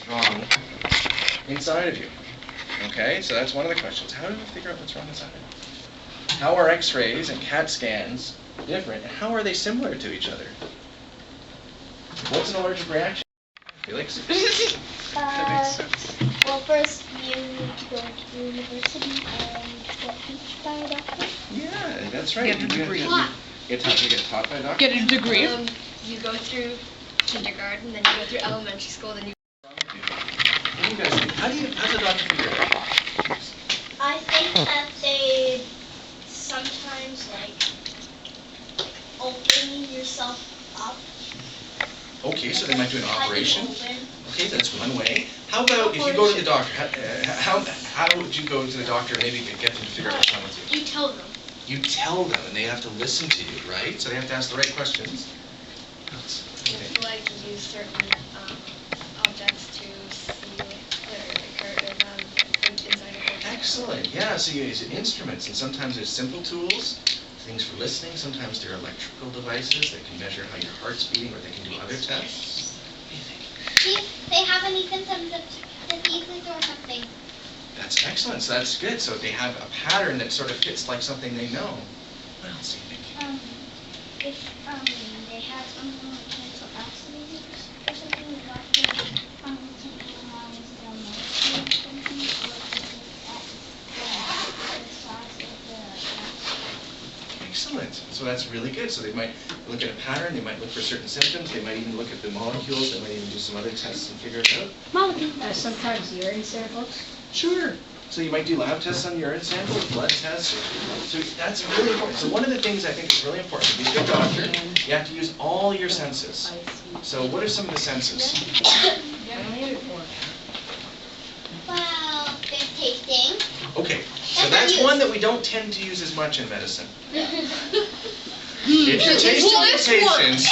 wrong inside of you. Okay, so that's one of the questions. How do we figure out what's wrong inside of you? How are x-rays and CAT scans different, and how are they similar to each other? What's an allergic reaction? Felix? That makes sense. Well, first you need to go to university and get taught by a doctor. Yeah, that's right. Get a degree. You get taught by a doctor? Get a degree. You go through kindergarten, then you go through elementary school, then you... What do you guys think? How's a doctor figure it out? I think that they sometimes open yourself up. Okay, so they might do an operation. Okay, that's one way. How about if you go to the doctor? How would you go to the doctor and maybe get them to figure out what's wrong with you? You tell them. You tell them, and they have to listen to you, right? So they have to ask the right questions. You like to use certain objects to see the inside of it. Excellent. Yeah, so you use instruments, and sometimes there's simple tools, things for listening. Sometimes there are electrical devices that can measure how your heart's beating, or they can do other tests. What do you think? See if they have any symptoms of diseases or something. That's excellent. So that's good. So they have a pattern that sort of fits like something they know. What else do you think? If they have something like cancer oxidative or something, the doctor can analyze the molecule or something, or look at the size of the capsule. Excellent. So that's really good. So they might look at a pattern, they might look for certain symptoms, they might even look at the molecules, they might even do some other tests and figure it out. Sometimes urine samples. Sure. So you might do lab tests on urine samples, blood tests. So that's really important. So one of the things I think is really important, to be a good doctor, you have to use all your senses. So what are some of the senses? Well, there's tasting. Okay, so that's one that we don't tend to use as much in medicine. If you're tasting the patients,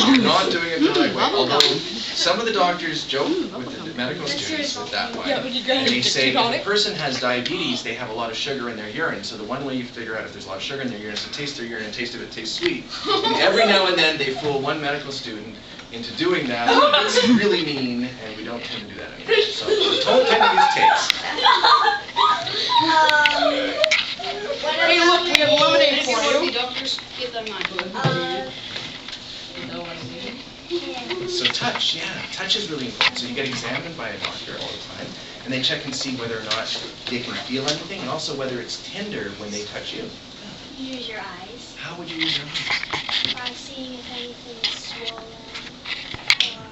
you're not doing it the right way. Although some of the doctors joke with the medical students with that one. And they say if a person has diabetes, they have a lot of sugar in their urine. So the one way you figure out if there's a lot of sugar in their urine is to taste their urine and taste if it tastes sweet. And every now and then they fool one medical student into doing that. It's really mean, and we don't tend to do that anymore. So don't tend to use taste. Hey, look, we have lemonade for you. Doctors give them money. So touch, yeah, touch is really important. So you get examined by a doctor all the time, and they check and see whether or not they can feel anything, and also whether it's tender when they touch you. You use your eyes. How would you use your eyes? By seeing if anything is swollen or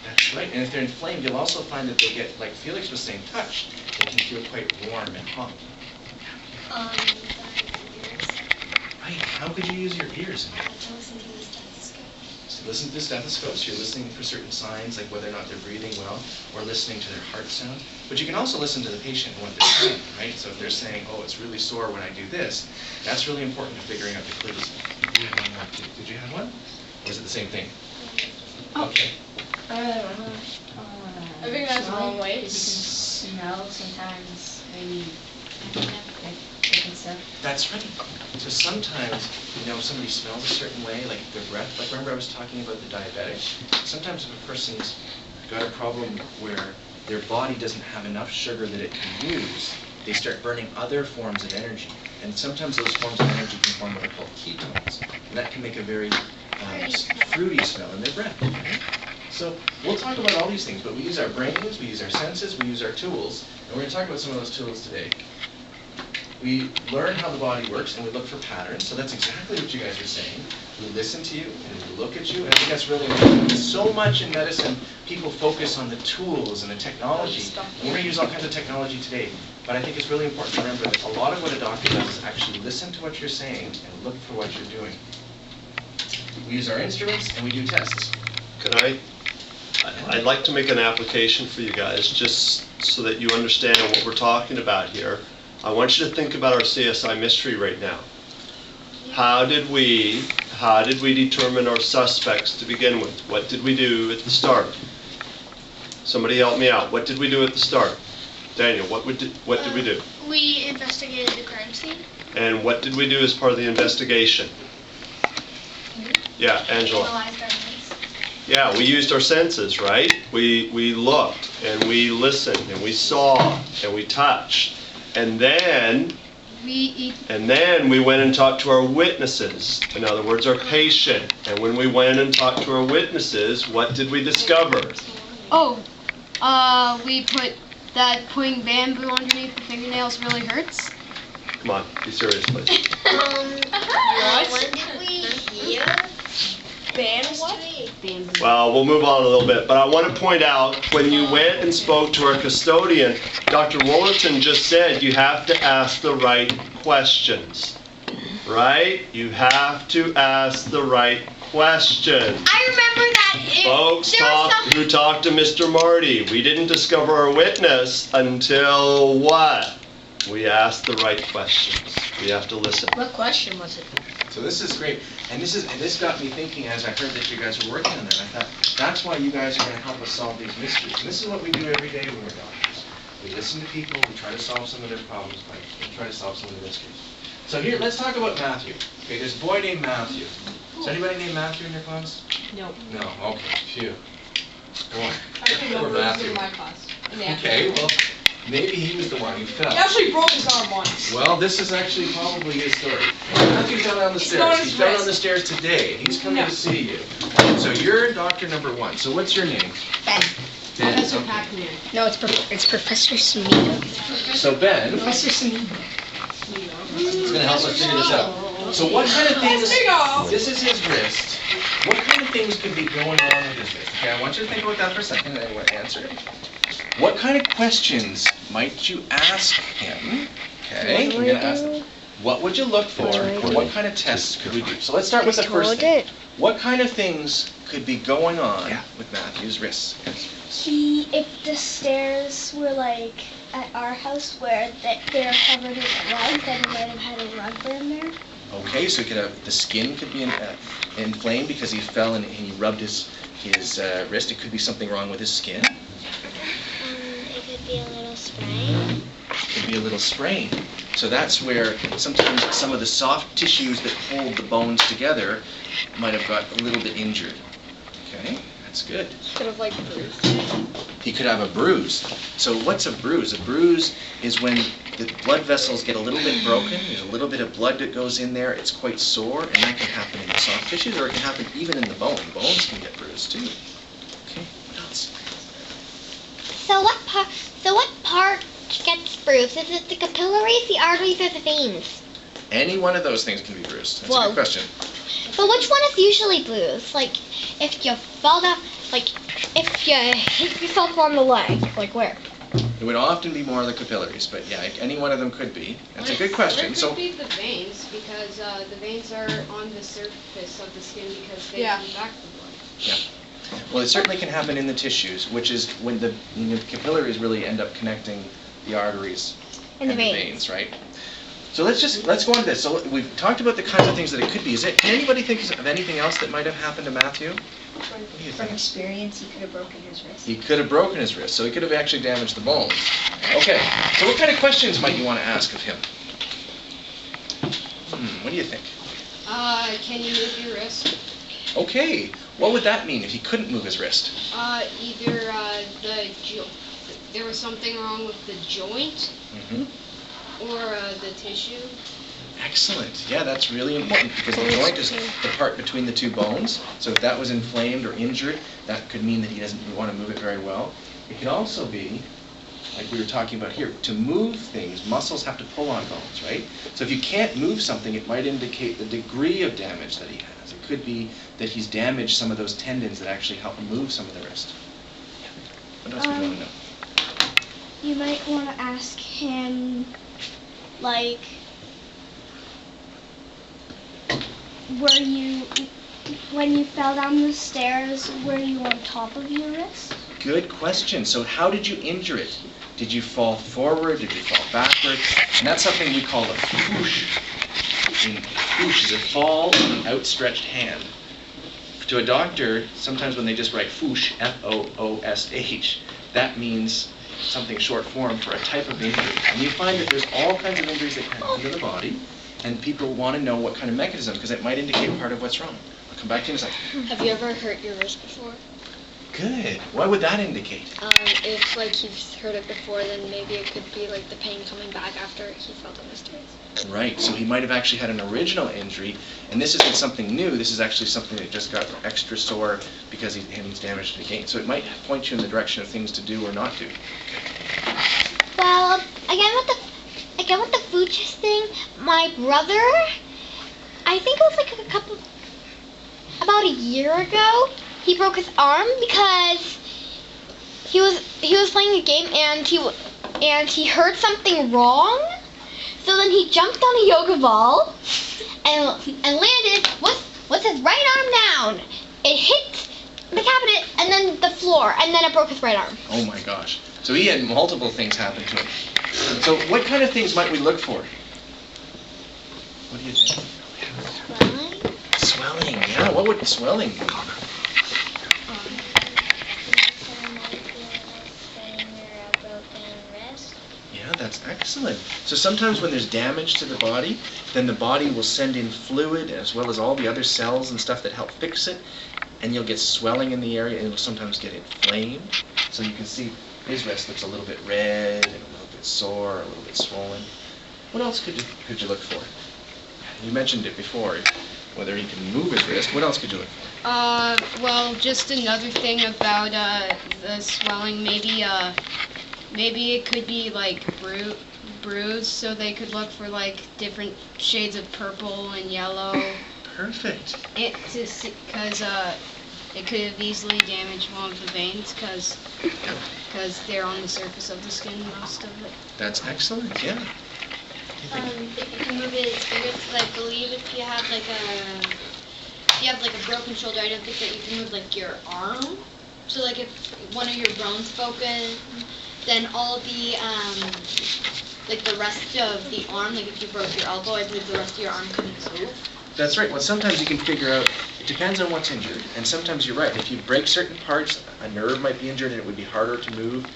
That's right, and if they're inflamed, you'll also find that they get, like Felix was saying, touched. They can feel quite warm and hot. ears. Right, how could you use your ears? To listen to the stethoscope. So listen to the stethoscopes, you're listening for certain signs, like whether or not they're breathing well, or listening to their heart sound. But you can also listen to the patient and what they're saying, right? So if they're saying, oh, it's really sore when I do this, that's really important to figuring out the clues. Did you have one? Or is it the same thing? Okay. I think that's the wrong way. You can smell sometimes, maybe different stuff. That's right. So sometimes, somebody smells a certain way, like their breath. Like remember I was talking about the diabetic? Sometimes if a person's got a problem where their body doesn't have enough sugar that it can use, they start burning other forms of energy. And sometimes those forms of energy can form what are called ketones. And that can make a very fruity smell in their breath. Right? So we'll talk about all these things, but we use our brains, we use our senses, we use our tools, and we're going to talk about some of those tools today. We learn how the body works and we look for patterns, so that's exactly what you guys are saying. We listen to you and we look at you, and I think that's really important. Because so much in medicine, people focus on the tools and the technology. And we're going to use all kinds of technology today, but I think it's really important to remember that a lot of what a doctor does is actually listen to what you're saying and look for what you're doing. We use our instruments and we do tests. I'd like to make an application for you guys, just so that you understand what we're talking about here. I want you to think about our CSI mystery right now. How did we determine our suspects to begin with? What did we do at the start? Somebody help me out. What did we do at the start? Daniel, what did we do? We investigated the crime scene. And what did we do as part of the investigation? Yeah, Angela. Analyzed evidence. Yeah, we used our senses, right? We looked, and we listened, and we saw, and we touched. And then we went and talked to our witnesses. In other words, our patient. And when we went and talked to our witnesses, what did we discover? We put that putting bamboo underneath the fingernails really hurts. Come on, be serious, please. When did we hear? Well, we'll move on a little bit, but I want to point out, when you went and spoke to our custodian, Dr. Wooltorton just said you have to ask the right questions, right? You have to ask the right questions. I remember that. Folks who talked to Mr. Marty, we didn't discover our witness until what? We asked the right questions. We have to listen. What question was it? So this is great, and this got me thinking as I heard that you guys were working on it. I thought, that's why you guys are going to help us solve these mysteries. And this is what we do every day when we're doctors. We listen to people, we try to solve some of their problems, we try to solve some of the mysteries. So here, let's talk about Matthew. Okay, there's a boy named Matthew. Is anybody named Matthew in your class? No. No, okay, phew. Boy, I think poor nobody was Matthew. in my class. Okay, well, maybe he was the one who fell. He actually broke his arm once. Well, this is actually probably his story. Matthew fell down the It's stairs. not He his fell wrist. down the stairs today. He's coming No. to see you. So you're doctor number 1. So what's your name? Ben. Ben. Professor Okay. Pac-Man. No, it's Professor Smino. So Ben, Professor Smino. is going to help us figure this out. So what kind of things? Big O. This is his wrist. What kind of things could be going on with his wrist? Okay, I want you to think about that for a second, and then answer it. What kind of questions might you ask him? Okay, we're going to ask them. What would you look for? Or what kind of tests could we do? So let's start with the first thing. What kind of things could be going on with Matthew's wrists? If the stairs were like at our house where they're covered in rug, then he might have had a rug burn there. Okay, so the skin could be inflamed because he fell and he rubbed his wrist. It could be something wrong with his skin. It could be a little sprain. Could be a little sprain. So that's where sometimes some of the soft tissues that hold the bones together might have got a little bit injured. Okay, that's good. Could have like bruised. He could have a bruise. So what's a bruise? A bruise is when the blood vessels get a little bit broken. There's a little bit of blood that goes in there. It's quite sore, and that can happen in the soft tissues, or it can happen even in the bone. Bones can get bruised too. Okay, what else? So what part gets bruised? Is it the capillaries, the arteries, or the veins? Any one of those things can be bruised. That's a Whoa. good question. But which one is usually bruised? Like, if you fall down, like, if you hit yourself on the leg, like where? It would often be more of the capillaries, but yeah, any one of them could be. That's a good question. It So could be the veins, because the veins are on the surface of the skin because they Yeah. conduct the blood. well, it certainly can happen in the tissues, which is when the capillaries really end up connecting the arteries And the veins. right? So let's go on to this. So we've talked about the kinds of things that it could be. Can anybody think of anything else that might have happened to Matthew? What do you From think? experience, he could have broken his wrist. He could have broken his wrist, so he could have actually damaged the bones. Okay, so what kind of questions might you want to ask of him? What do you think? Can you move your wrist? Okay, what would that mean if he couldn't move his wrist? Either there was something wrong with the joint or the tissue. Excellent. Yeah, that's really important because the joint is the part between the two bones. So if that was inflamed or injured, that could mean that he doesn't want to move it very well. It could also be, like we were talking about here, to move things, muscles have to pull on bones, right? So if you can't move something, it might indicate the degree of damage that he has. It could be that he's damaged some of those tendons that actually help move some of the wrist. What else would you want to know? You might want to ask him, like, when you fell down the stairs, were you on top of your wrist? Good question. So how did you injure it? Did you fall forward? Did you fall backward? And that's something we call a foosh. And foosh is a fall on an outstretched hand. To a doctor, sometimes when they just write foosh, F-O-O-S-H, that means something short form for a type of injury. And you find that there's all kinds of injuries that can happen to the body, and people want to know what kind of mechanism, because it might indicate part of what's wrong. I'll come back to you in a second. Have you ever hurt your wrist before? Good. What would that indicate? If like you've hurt it before, then maybe it could be like the pain coming back after he felt the mysteries. Right, so he might have actually had an original injury, and this isn't something new, this is actually something that just got extra sore because he's damaged again. So it might point you in the direction of things to do or not do. Well, again with the food thing, my brother, I think it was like about a year ago, he broke his arm because he was playing a game and he heard something wrong. So then he jumped on a yoga ball and landed with his right arm down. It hit the cabinet and then the floor, and then it broke his right arm. Oh my gosh. So he had multiple things happen to him. So what kind of things might we look for? What do you think? Swelling, yeah. What would swelling be? Yeah, that's excellent. So sometimes when there's damage to the body, then the body will send in fluid as well as all the other cells and stuff that help fix it, and you'll get swelling in the area, and it'll sometimes get inflamed. So you can see his wrist looks a little bit red and a little bit sore, a little bit swollen. What else could you look for? You mentioned it before, whether he can move his wrist. What else could you look for? Well, just another thing about the swelling, maybe it could be like bruised, so they could look for like different shades of purple and yellow. Perfect. Because it could have easily damaged one of the veins because they're on the surface of the skin, most of it. That's excellent, yeah. If you can move his fingers, because I believe if you have like a broken shoulder, I don't think that you can move like your arm. So like if one of your bones broken, then all the like the rest of the arm, like if you broke your elbow, I believe the rest of your arm couldn't move. That's right. Well, sometimes you can figure out, it depends on what's injured. And sometimes you're right. If you break certain parts, a nerve might be injured and it would be harder to move.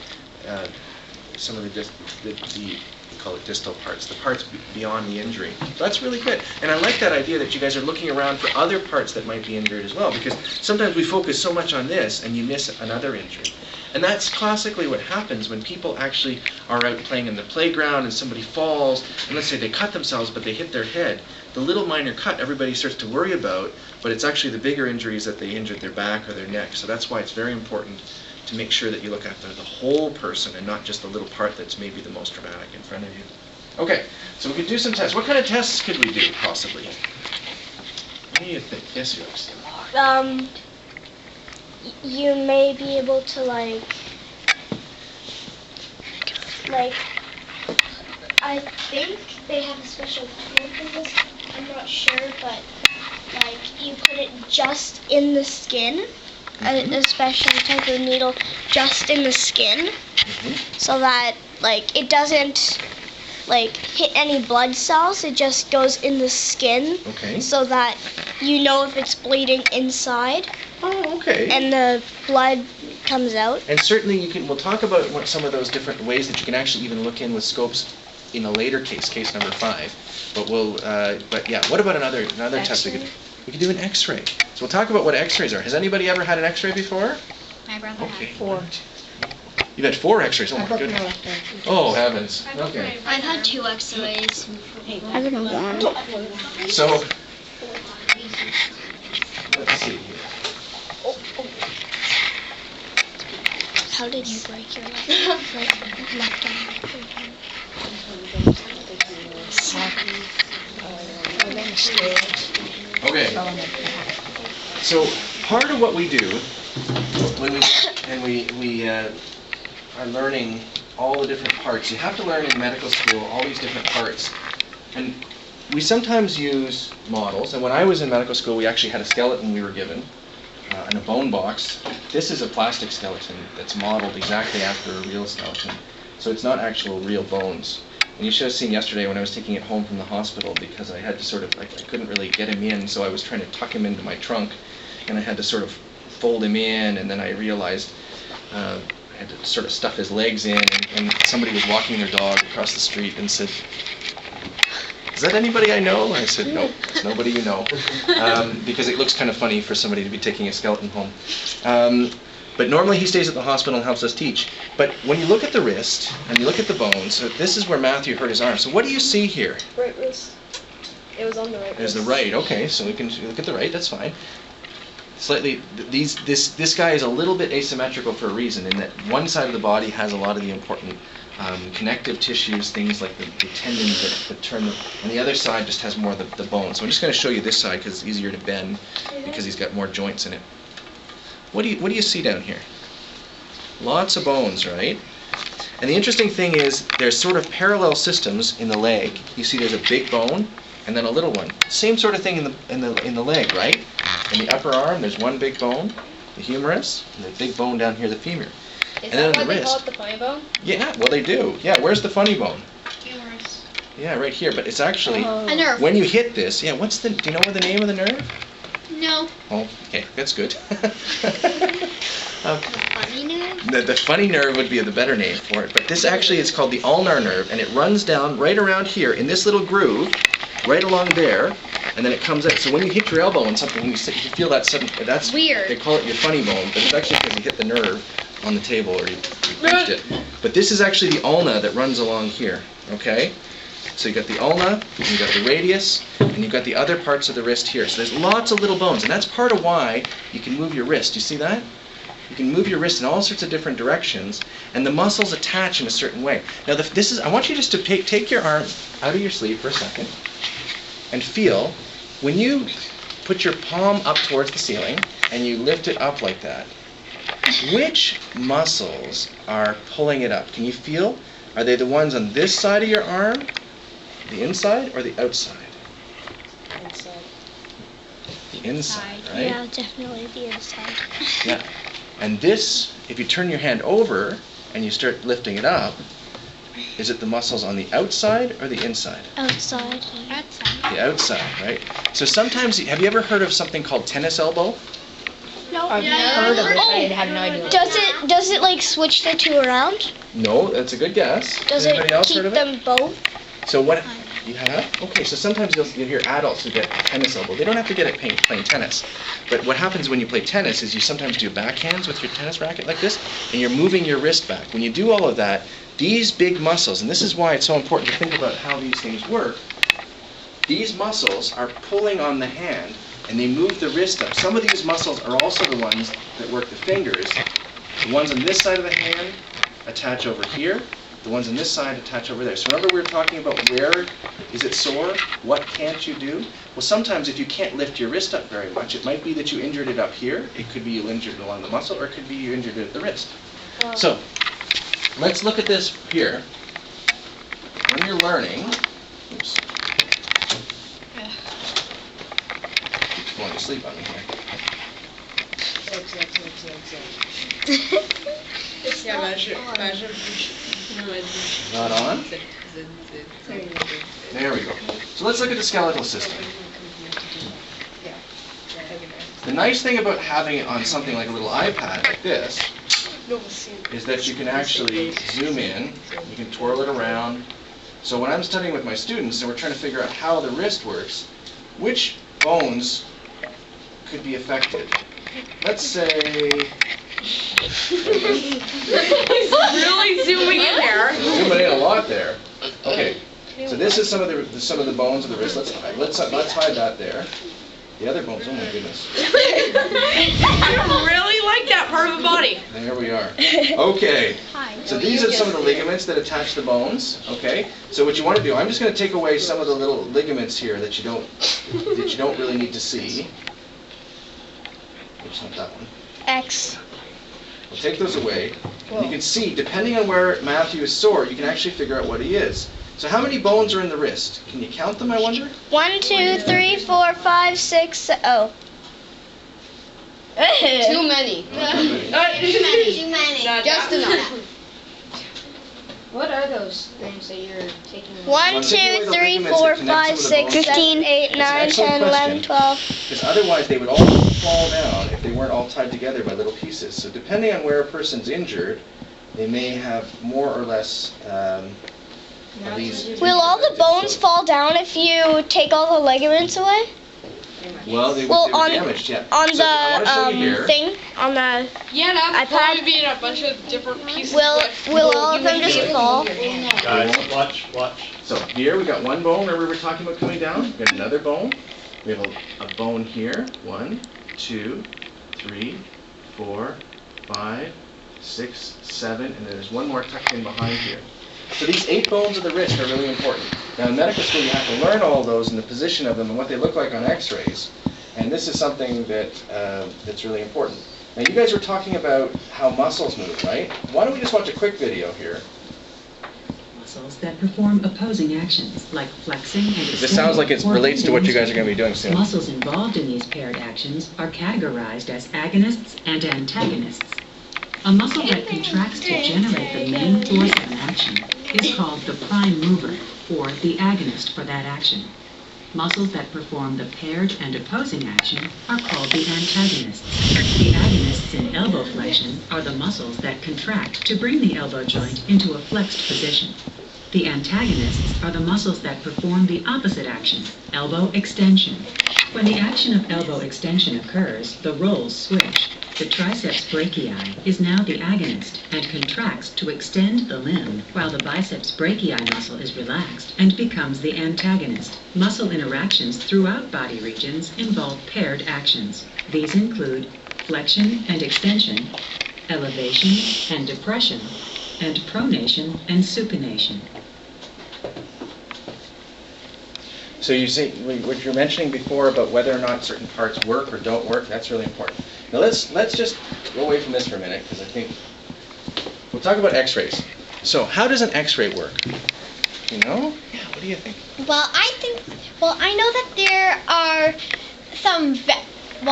Some of the we call it distal parts, the parts beyond the injury. So that's really good. And I like that idea that you guys are looking around for other parts that might be injured as well, because sometimes we focus so much on this and you miss another injury. And that's classically what happens when people actually are out playing in the playground and somebody falls, and let's say they cut themselves but they hit their head. The little minor cut everybody starts to worry about, but it's actually the bigger injuries that they injured their back or their neck. So that's why it's very important to make sure that you look after the whole person and not just the little part that's maybe the most traumatic in front of you. Okay, so we could do some tests. What kind of tests could we do, possibly? What do you think? Yes, Yox. You may be able to I think they have a special tool for this. I'm not sure, but you put it just in the skin, a special type of needle just in the skin, so that it doesn't hit any blood cells. It just goes in the skin, so that you know if it's bleeding inside. Oh, okay. And the blood comes out. And certainly we'll talk about some of those different ways that you can actually even look in with scopes in a later case number 5. But yeah, what about another test we could do? We could do an x-ray. So we'll talk about what x-rays are. Has anybody ever had an x-ray before? My brother Okay. had 4. You've had 4 x-rays? Oh my goodness. Oh heavens. Okay. I've had 2 x-rays. I didn't want. So, let's see here. How did you break your left arm? Okay. So part of what we do when we are learning all the different parts, you have to learn in medical school all these different parts. And we sometimes use models, and when I was in medical school we actually had a skeleton we were given in a bone box. This is a plastic skeleton that's modeled exactly after a real skeleton. So it's not actual real bones. And you should have seen yesterday when I was taking it home from the hospital, because I had to I couldn't really get him in, so I was trying to tuck him into my trunk, and I had to sort of fold him in, and then I realized I had to sort of stuff his legs in, and somebody was walking their dog across the street and said, is that anybody I know? I said, nope, it's nobody you know. Because it looks kind of funny for somebody to be taking a skeleton home. But normally he stays at the hospital and helps us teach. But when you look at the wrist, and you look at the bones, so this is where Matthew hurt his arm. So what do you see here? Right wrist. It was on the right There's wrist. the right, okay, so we can look at the right, that's fine. Slightly, this guy is a little bit asymmetrical for a reason, in that one side of the body has a lot of the important connective tissues, things like the tendons that turn them, and the other side just has more of the bone. So I'm just going to show you this side because it's easier to bend because he's got more joints in it. What do you see down here? Lots of bones, right? And the interesting thing is there's sort of parallel systems in the leg. You see there's a big bone and then a little one. Same sort of thing in the leg, right? In the upper arm there's one big bone, the humerus, and the big bone down here, the femur. Is and then that on why the they call wrist. it the funny bone? Yeah, well they do. Yeah, where's the funny bone? Humerus. Yeah, right here. But it's actually A nerve. when you hit this. Yeah, do you know what the name of the nerve? No. Oh, okay, that's good. Funny nerve? The funny nerve would be the better name for it, but this actually is called the ulnar nerve, and it runs down right around here in this little groove, right along there, and then it comes out. So when you hit your elbow on something, you feel that sudden. That's Weird. They call it your funny bone, but it's actually because you hit the nerve on the table or you pinched it. But this is actually the ulna that runs along here. Okay. So you've got the ulna, you've got the radius, and you've got the other parts of the wrist here. So there's lots of little bones, and that's part of why you can move your wrist. You see that? You can move your wrist in all sorts of different directions, and the muscles attach in a certain way. Now, I want you just to take your arm out of your sleeve for a second, and feel, when you put your palm up towards the ceiling, and you lift it up like that, which muscles are pulling it up? Can you feel? Are they the ones on this side of your arm, the inside, or the outside? Inside. The inside, right? Yeah, definitely the inside. Yeah. And this, if you turn your hand over and you start lifting it up, is it the muscles on the outside or the inside? Outside. The outside, right? So sometimes, have you ever heard of something called tennis elbow? No. I've heard of it, but I have no idea what Does it like switch the two around? No, that's a good guess. Does Anybody it else keep heard of it? them both? So what? You have? Okay, so sometimes you'll hear adults who get tennis elbow. They don't have to get it playing tennis. But what happens when you play tennis is you sometimes do backhands with your tennis racket like this, and you're moving your wrist back. When you do all of that, these big muscles, and this is why it's so important to think about how these things work, these muscles are pulling on the hand, and they move the wrist up. Some of these muscles are also the ones that work the fingers. The ones on this side of the hand attach over here. The ones on this side attach over there. So remember we were talking about where is it sore? What can't you do? Well, sometimes if you can't lift your wrist up very much, it might be that you injured it up here. It could be you injured along the muscle, or it could be you injured it at the wrist. So let's look at this here. When you're learning, oops. Keeps falling asleep on me here. Not on? There we go. So let's look at the skeletal system. The nice thing about having it on something like a little iPad like this is that you can actually zoom in, you can twirl it around. So when I'm studying with my students and we're trying to figure out how the wrist works, which bones could be affected? Let's say... Really zooming in there. Zooming in a lot there. Okay, so this is some of the bones of the wrist. Let's hide that there. The other bones, oh my goodness. I really like that part of the body. There we are. Okay, so these are some of the ligaments that attach the bones. Okay, so what you want to do, I'm just going to take away some of the little ligaments here that you don't really need to see. Oops, not that one. X. We'll take those away. And you can see, depending on where Matthew is sore, you can actually figure out what he is. So how many bones are in the wrist? Can you count them, I wonder? 1, 2, 3, 4, 5, 6. Oh. Too many. Too many. Just enough. What are those things that you're taking? 1, 2, 3, 4, 5, 6, 7, 8, 9, 10, 11, 12. Because otherwise they would all fall down if they weren't all tied together by little pieces. So depending on where a person's injured, they may have more or less Are these? Will all the bones fall down if you take all the ligaments away? Well, they Well, were on damaged. Yeah. on So I wanna show you the here. thing on the Yeah, that would iPad? probably be in a bunch of different pieces. will all of them just fall? Guys, watch. So here we got one bone. Remember we were talking about coming down? We got another bone. We have a bone here. 1, 2, 3, 4, 5, 6, 7, and then there's one more tucked in behind here. So these 8 bones of the wrist are really important. Now in medical school you have to learn all those and the position of them and what they look like on x-rays. And this is something that that's really important. Now you guys were talking about how muscles move, right? Why don't we just watch a quick video here? Muscles that perform opposing actions like flexing and extending. This sounds like it or relates to what you guys are bending. going to be doing soon. Muscles involved in these paired actions are categorized as agonists and antagonists. A muscle that contracts to generate the main force of an action is called the prime mover, or the agonist for that action. Muscles that perform the paired and opposing action are called the antagonists. The agonists in elbow flexion are the muscles that contract to bring the elbow joint into a flexed position. The antagonists are the muscles that perform the opposite action, elbow extension. When the action of elbow extension occurs, the roles switch. The triceps brachii is now the agonist and contracts to extend the limb, while the biceps brachii muscle is relaxed and becomes the antagonist. Muscle interactions throughout body regions involve paired actions. These include flexion and extension, elevation and depression, and pronation and supination. So you see, what you're mentioning before about whether or not certain parts work or don't work, that's really important. Now let's just go away from this for a minute, because I think we'll talk about x-rays. So how does an x-ray work? You know? Yeah, what do you think? Well, I know that there are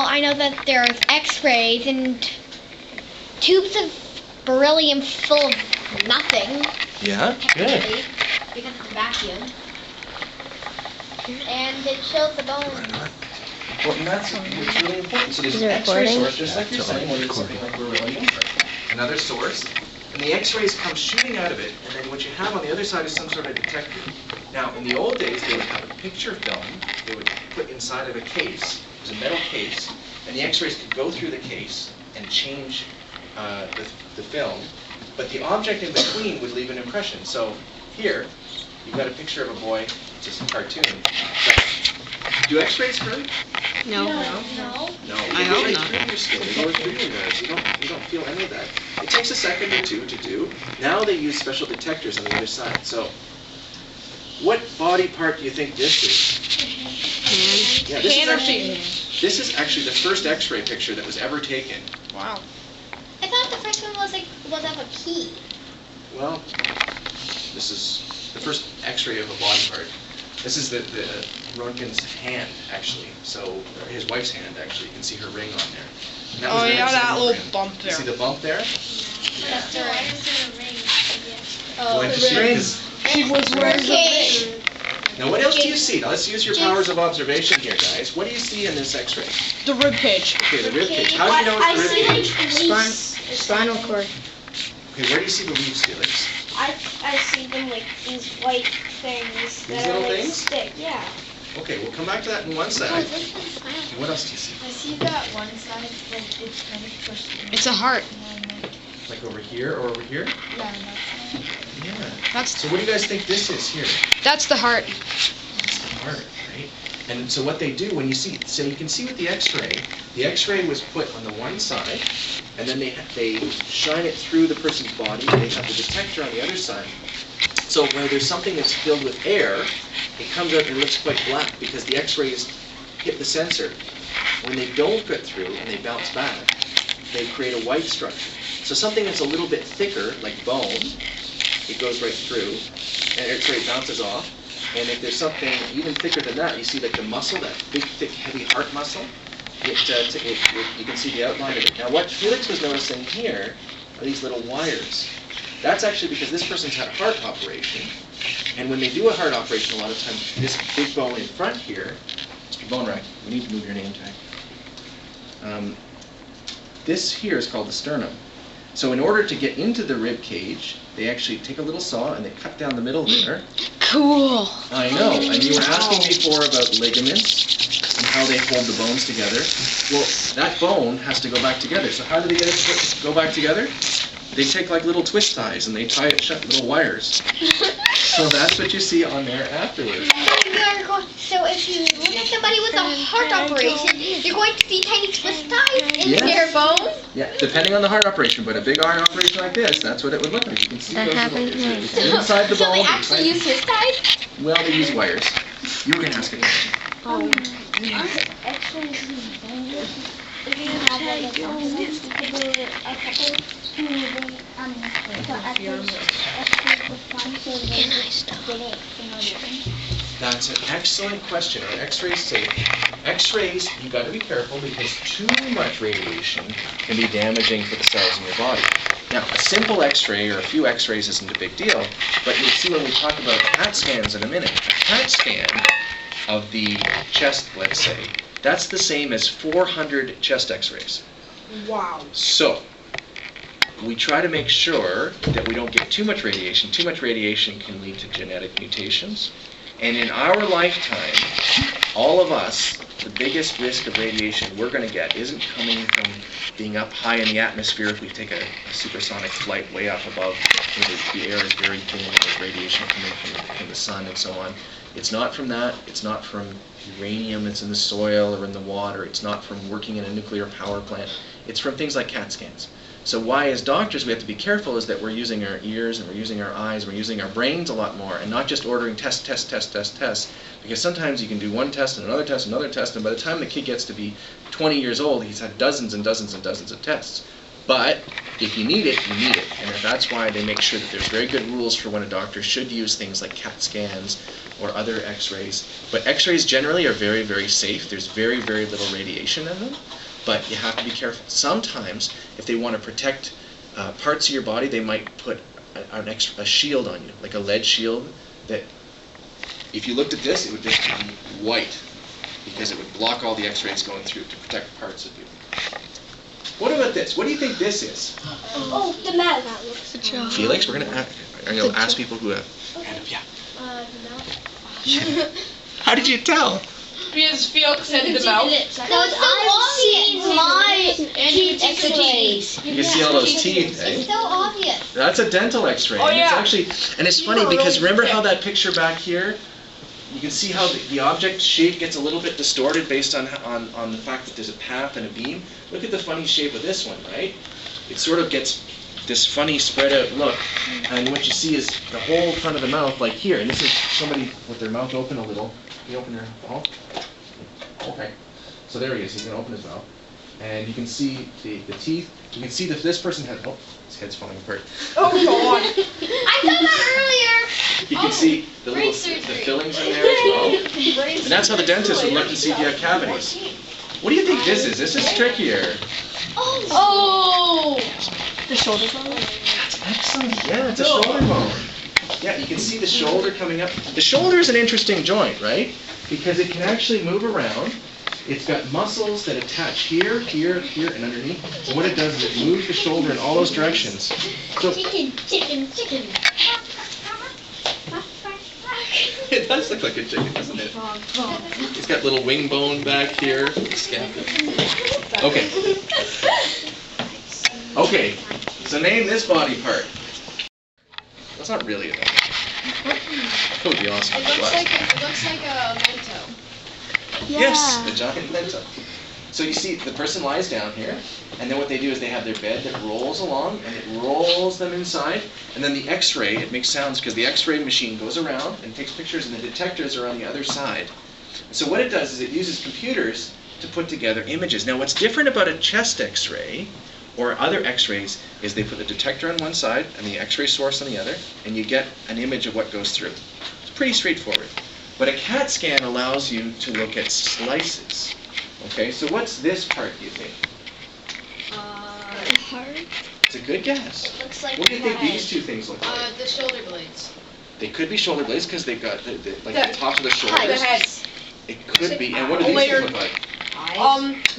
I know that there's x-rays and tubes of beryllium full of nothing. Yeah, good. Technically, because it's a vacuum. And it shows the bone. Well, and that's what's really important. So there's Is an it x-ray recording? source, just like you're saying, where there's something like we're really looking for. Another source, and the x-rays come shooting out of it, and then what you have on the other side is some sort of detector. Now, in the old days, they would have a picture film they would put inside of a case. It was a metal case, and the x-rays could go through the case and change the film, but the object in between would leave an impression. So here, you've got a picture of a boy, it's just a cartoon. But do x-rays hurt? No. No. I hope not. Through your skin. They go through your nerves. You don't feel any of that. It takes a second or two to do. Now they use special detectors on the other side. So, what body part do you think this is? Yeah, this is actually the first x-ray picture that was ever taken. Wow. I thought the first one was of a pea. Well, this is the first x-ray of a body part. This is the Roentgen's hand, actually. So, or his wife's hand, actually. You can see her ring on there. And that was Oh the yeah, next that thing little for him. bump You there. see the bump there? That's the ring. Going to see it 'cause- She was wearing the Okay. ring. Now, what else do you see? Now, let's use your powers of observation here, guys. What do you see in this x-ray? The rib cage. Okay, the rib cage. How do you know I it's the rib see cage? like Spinal cord. Okay, where do you see the leaves, Felix? I see them like these white things These that are little like things? stick. Yeah. Okay, we'll come back to that in one sec. Oh, this one's fine. Okay, what else do you see? I see that one side, like it's kind of pushed in. It's a heart. Like over here or over here? Yeah, Yeah. That's So what do you guys think this is here? that's the heart. It's the heart, right? And so what they do when you see, so you can see with the x-ray was put on the one side, and then they shine it through the person's body, and they have the detector on the other side. So where there's something that's filled with air, it comes out and looks quite black because the x-rays hit the sensor. When they don't get through and they bounce back, they create a white structure. So something that's a little bit thicker, like bone, it goes right through, and x-ray bounces off. And if there's something even thicker than that, you see like the muscle, that big, thick, heavy heart muscle, you can see the outline of it. Now what Felix was noticing here are these little wires. That's actually because this person's had a heart operation, and when they do a heart operation, a lot of times this big bone in front here, Mr. Bone Rack, we need to move your name tag. This here is called the sternum. So in order to get into the rib cage, they actually take a little saw and they cut down the middle there. Cool. I know, and you were asking before about ligaments and how they hold the bones together. Well, that bone has to go back together. So how do they get it to go back together? They take like little twist ties and they tie it shut, little wires. So that's what you see on there afterwards. So if you look at somebody with a heart operation, you're going to see tiny twist ties in Yes. their bones? Yeah, depending on the heart operation, but a big heart operation like this, that's what it would look like. You can see those little, it's inside the So bone. they actually use twist ties? Well, they use wires. You were going to ask a question. If you have like a compliment, you could do a couple moving, so That's an excellent question. Are X-rays safe? X-rays, you got to be careful because too much radiation can be damaging for the cells in your body. Now, a simple X-ray or a few X-rays isn't a big deal, but you'll see when we talk about CAT scans in a minute. A CAT scan of the chest, let's say, that's the same as 400 chest X-rays. Wow. So, we try to make sure that we don't get too much radiation. Too much radiation can lead to genetic mutations. And in our lifetime, all of us, the biggest risk of radiation we're going to get isn't coming from being up high in the atmosphere if we take a supersonic flight way up above where the air is very thin and there's radiation coming from the sun and so on. It's not from that. It's not from uranium that's in the soil or in the water. It's not from working in a nuclear power plant. It's from things like CAT scans. So why, as doctors, we have to be careful is that we're using our ears and we're using our eyes, and we're using our brains a lot more, and not just ordering test, because sometimes you can do one test and another test, and by the time the kid gets to be 20 years old, he's had dozens and dozens and dozens of tests. But if you need it, you need it, and that's why they make sure that there's very good rules for when a doctor should use things like CAT scans or other X-rays. But X-rays generally are very, very safe. There's very, very little radiation in them. But you have to be careful. Sometimes, if they want to protect parts of your body, they might put a shield on you, like a lead shield, that if you looked at this, it would just be white, because it would block all the X-rays going through to protect parts of you. What about this? What do you think this is? Oh, the mouth. Felix, we're going to ask people who have hand up. Yeah. How did you tell? Because Felix said the mouth. I've seen my teeth X-rays. You can see all those teeth, eh? It's so obvious. That's a dental X-ray. Oh, And yeah. it's actually, and it's funny because remember how that picture back here, you can see how the object shape gets a little bit distorted based on the fact that there's a path and a beam. Look at the funny shape of this one, right? It sort of gets this funny spread out look, and what you see is the whole front of the mouth, like here, and this is somebody with their mouth open a little. Can you open your mouth? Okay. So there he is. He's going to open his mouth. And you can see the teeth. You can see that this person has... Oh, his head's falling apart. Oh, God. I saw that earlier. You can see the little the fillings in there as well. And that's how the dentist would look to see if you have cavities. What do you think this is? This is trickier. Oh. The shoulder bone? That's excellent. Yeah, it's a shoulder bone. Yeah, you can see the shoulder coming up. The shoulder is an interesting joint, right? Because it can actually move around. It's got muscles that attach here, here, here, and underneath. And what it does is it moves the shoulder in all those directions. So Chicken. it does look like a chicken, doesn't it? It's got little wing bone back here. Okay. Okay. So name this body part. That's not really a dog. That would be awesome. It looks like a mento. Yes, the giant mento. So you see, the person lies down here, and then what they do is they have their bed that rolls along, and it rolls them inside, and then the X-ray, it makes sounds because the X-ray machine goes around and takes pictures, and the detectors are on the other side. So what it does is it uses computers to put together images. Now what's different about a chest X-ray or other X-rays is they put the detector on one side and the X-ray source on the other, and you get an image of what goes through. It's pretty straightforward. But a CAT scan allows you to look at slices. Okay, so what's this part, do you think? Heart. It's a good guess. Looks like What do you think head. these two things look like? The shoulder blades. They could be shoulder blades because they've got the tops of the The shoulders. heads. It could be. And what do these things look like?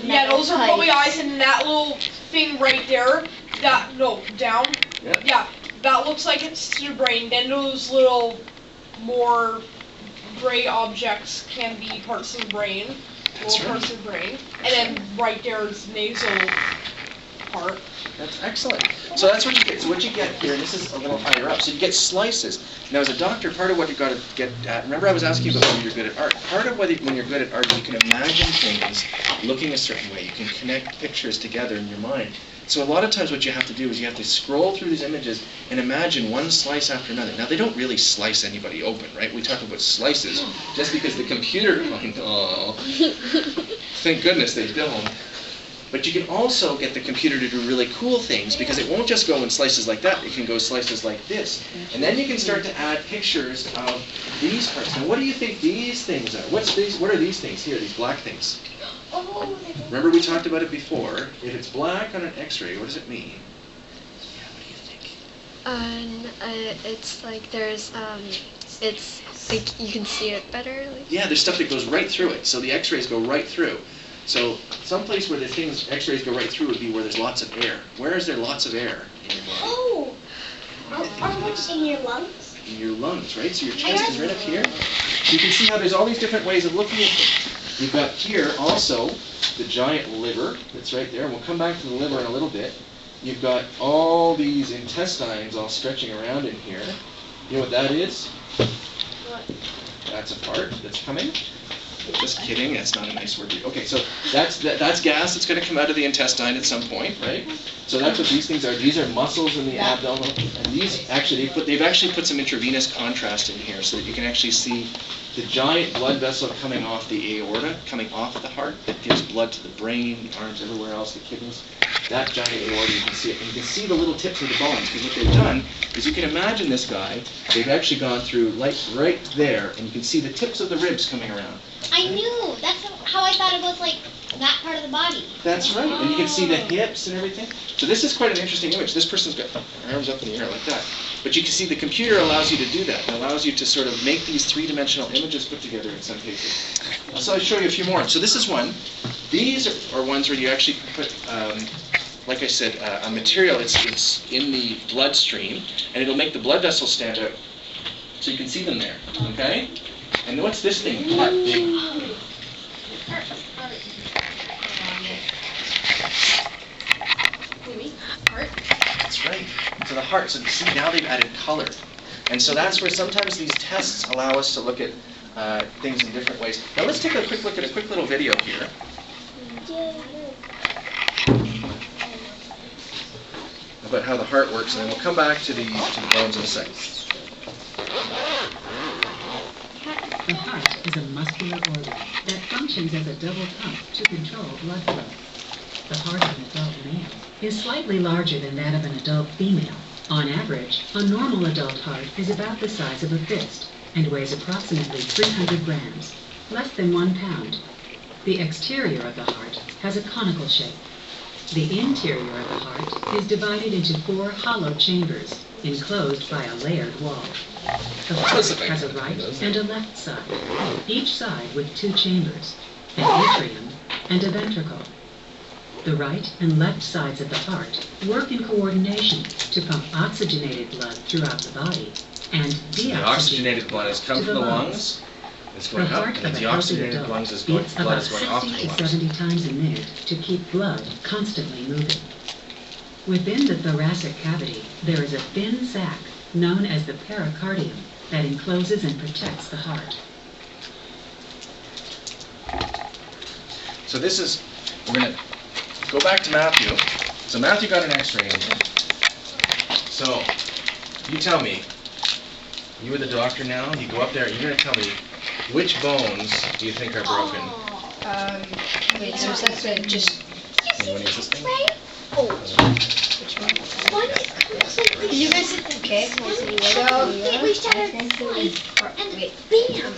Yeah, those are probably eyes, and that little thing right there Down. Yep. Yeah, that looks like it's to the brain. Then those little more gray objects can be parts of the brain, That's little parts of the brain, and then right there is nasal part. That's excellent. So that's what you get. So what you get here, and this is a little higher up, so you get slices. Now as a doctor, part of what you've got to get at, remember I was asking you about when you're good at art. Part of when you're good at art, you can imagine things looking a certain way. You can connect pictures together in your mind. So a lot of times what you have to do is you have to scroll through these images and imagine one slice after another. Now they don't really slice anybody open, right? We talk about slices just because the computer, oh, thank goodness they don't. But you can also get the computer to do really cool things because it won't just go in slices like that. It can go slices like this. And then you can start to add pictures of these parts. Now what do you think these things are? What are these things here, these black things? Remember we talked about it before. If it's black on an x-ray, what does it mean? Yeah, what do you think? It's like there's, it's like you can see it better. Like. Yeah, there's stuff that goes right through it. So the x-rays go right through. So someplace where the things, x-rays go right through would be where there's lots of air. Where is there lots of air in your body? Oh, in your lungs? In your lungs, right? So your chest is right up here. So you can see how there's all these different ways of looking at things. You've got here also the giant liver that's right there. And we'll come back to the liver in a little bit. You've got all these intestines all stretching around in here. You know what that is? What? That's a part that's coming. Just kidding, that's not a nice word. Okay, so that's gas that's going to come out of the intestine at some point, right? So that's what these things are. These are muscles in the abdomen, and these actually they've actually put some intravenous contrast in here so that you can actually see the giant blood vessel coming off the aorta, coming off the heart, that gives blood to the brain, the arms, everywhere else, the kidneys. That giant aorta, you can see it. And you can see the little tips of the bones, because what they've done is you can imagine this guy, they've actually gone through like right there, and you can see the tips of the ribs coming around. I knew. That's how I thought it was like that part of the body. That's right, and you can see the hips and everything. So this is quite an interesting image. This person's got arms up in the air like that. But you can see the computer allows you to do that. It allows you to sort of make these three-dimensional images put together in some cases. So I'll show you a few more. So this is one. These are ones where you actually put, like I said, a material. It's in the bloodstream, and it'll make the blood vessels stand out. So you can see them there, okay? And what's this thing? Heart. Big. Heart? That's right. So the heart. So see, now they've added color. And so that's where sometimes these tests allow us to look at things in different ways. Now let's take a quick look at a quick little video here. About how the heart works, and then we'll come back to the bones in a second. The heart is a muscular organ that functions as a double pump to control blood flow. The heart of an adult male is slightly larger than that of an adult female. On average, a normal adult heart is about the size of a fist and weighs approximately 300 grams, less than 1 pound. The exterior of the heart has a conical shape. The interior of the heart is divided into 4 hollow chambers, enclosed by a layered wall. The heart has a right and a left side, each side with 2 chambers, an atrium and a ventricle. The right and left sides of the heart work in coordination to pump oxygenated blood throughout the body and The oxygenated blood has come from the lungs. It's going up, and the oxygenated lungs is going, blood is going off the 60 to lungs. 70 times a minute to keep blood constantly moving. Within the thoracic cavity, there is a thin sac known as the pericardium that encloses and protects the heart. So this is, we're going to go back to Matthew. So Matthew got an x-ray in him. So, you tell me, you were the doctor now, you go up there, you're going to tell me, which bones do you think are broken? Wait, so that's just... You want to use this thing? Which one? What? You guys, okay. We started and bam!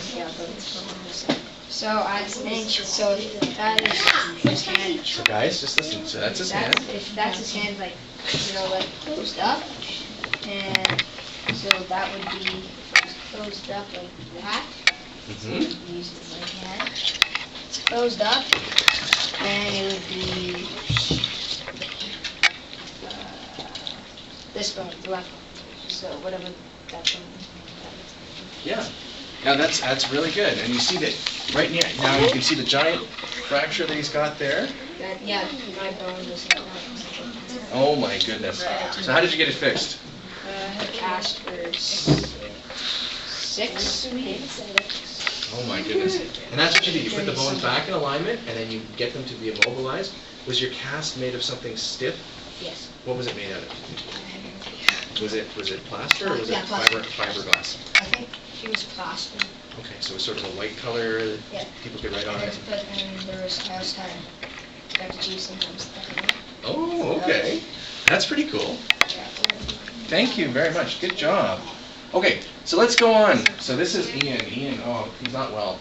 So I think, so that is his hand. So guys, just listen. So that's his hand. If that's his hand, like, like closed up. And so that would be closed up like that. Mm-hmm. Use his right hand. It's closed up. And it would be This bone, the left one. So whatever that bone. Yeah. Now that's really good. And you see that right now you can see the giant fracture that he's got there. Yeah, my bone was. Oh my goodness. So how did you get it fixed? I had a cast for 6 weeks. Oh my goodness. And that's what you do. You put the bones back in alignment and then you get them to be immobilized. Was your cast made of something stiff? Yes. What was it made out of? Was it plaster or was it fiberglass? I think it was plaster. Okay, so it was sort of a white color that Yeah. people could write on it. But there was I was kind of got to choose sometimes. Oh, okay. That's pretty cool. Thank you very much. Good job. Okay, so let's go on. So this is Ian. Ian, oh, he's not well.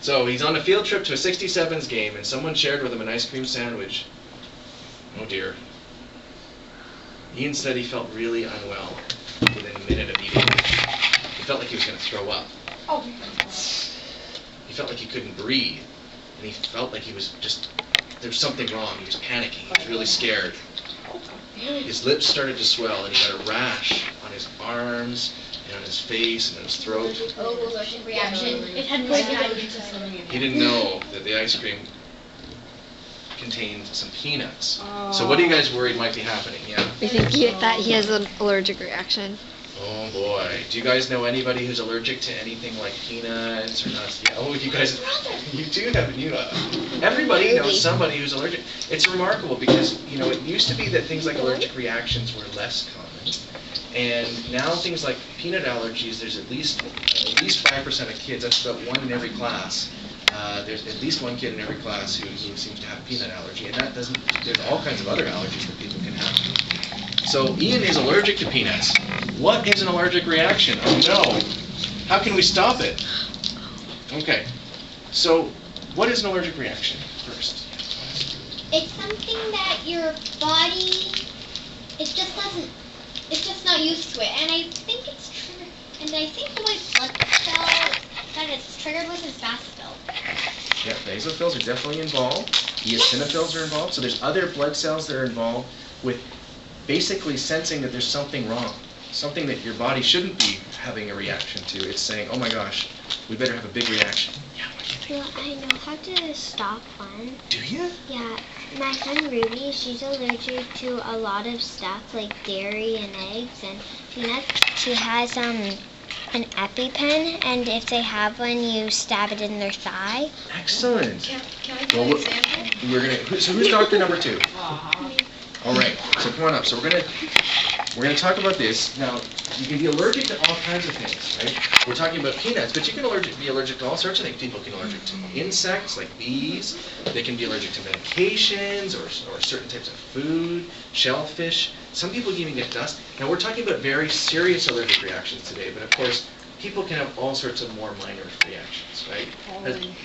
So he's on a field trip to a 67s game, and someone shared with him an ice cream sandwich. Oh dear. Ian said he felt really unwell within a minute of eating it. He felt like he was going to throw up. Oh. He felt like he couldn't breathe, and he felt like he was just, there was something wrong. He was panicking. He was really scared. His lips started to swell, and he got a rash on his arms, and on his face, and on his throat. Oh, allergic reaction. It had He didn't know that the ice cream contained some peanuts. So what are you guys worried might be happening? Yeah. We think that he has an allergic reaction. Oh boy. Do you guys know anybody who's allergic to anything like peanuts or nuts? Yeah. Oh, you guys, you do have everybody knows somebody who's allergic. It's remarkable because, you know, it used to be that things like allergic reactions were less common. And now things like peanut allergies, there's at least 5% of kids, that's about 1 in every class. There's at least 1 kid in every class who seems to have a peanut allergy, and that doesn't, there's all kinds of other allergies that people can have. So Ian is allergic to peanuts. What is an allergic reaction? Oh no. How can we stop it? Okay. So what is an allergic reaction first? It's something that your body, it's just not used to it. And I think it's triggered, and I think the white blood cells that it's triggered with is basophil. Yeah, basophils are definitely involved. Eosinophils are involved. So there's other blood cells that are involved with basically sensing that there's something wrong, something that your body shouldn't be having a reaction to. It's saying, oh my gosh, we better have a big reaction. Yeah, what do you think? Well, I know how to stop one. Do you? Yeah, my friend Ruby, she's allergic to a lot of stuff like dairy and eggs and peanuts. She has an EpiPen, and if they have one, you stab it in their thigh. Excellent. Can I give an example? So who's doctor number 2? All right, so come on up. So we're gonna talk about this. Now, you can be allergic to all kinds of things, right? We're talking about peanuts, but you can be allergic to all sorts of things. People can be allergic to insects, like bees. They can be allergic to medications or certain types of food, shellfish. Some people can even get dust. Now, we're talking about very serious allergic reactions today, but of course, people can have all sorts of more minor reactions, right?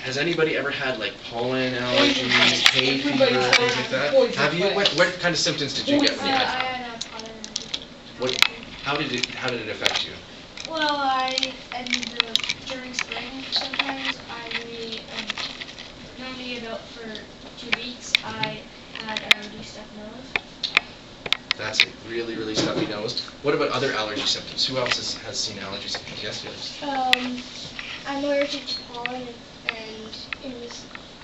Has anybody ever had like pollen allergies, hay fever, things like that? Have you? What kind of symptoms did you get when you had that? How did it affect you? Well, during spring, sometimes normally about for 2 weeks, I had a really stuffed nose. That's a really, really stuffy nose. What about other allergy symptoms? Who else has seen allergy symptoms? Yes, Felix? I'm allergic to pollen, and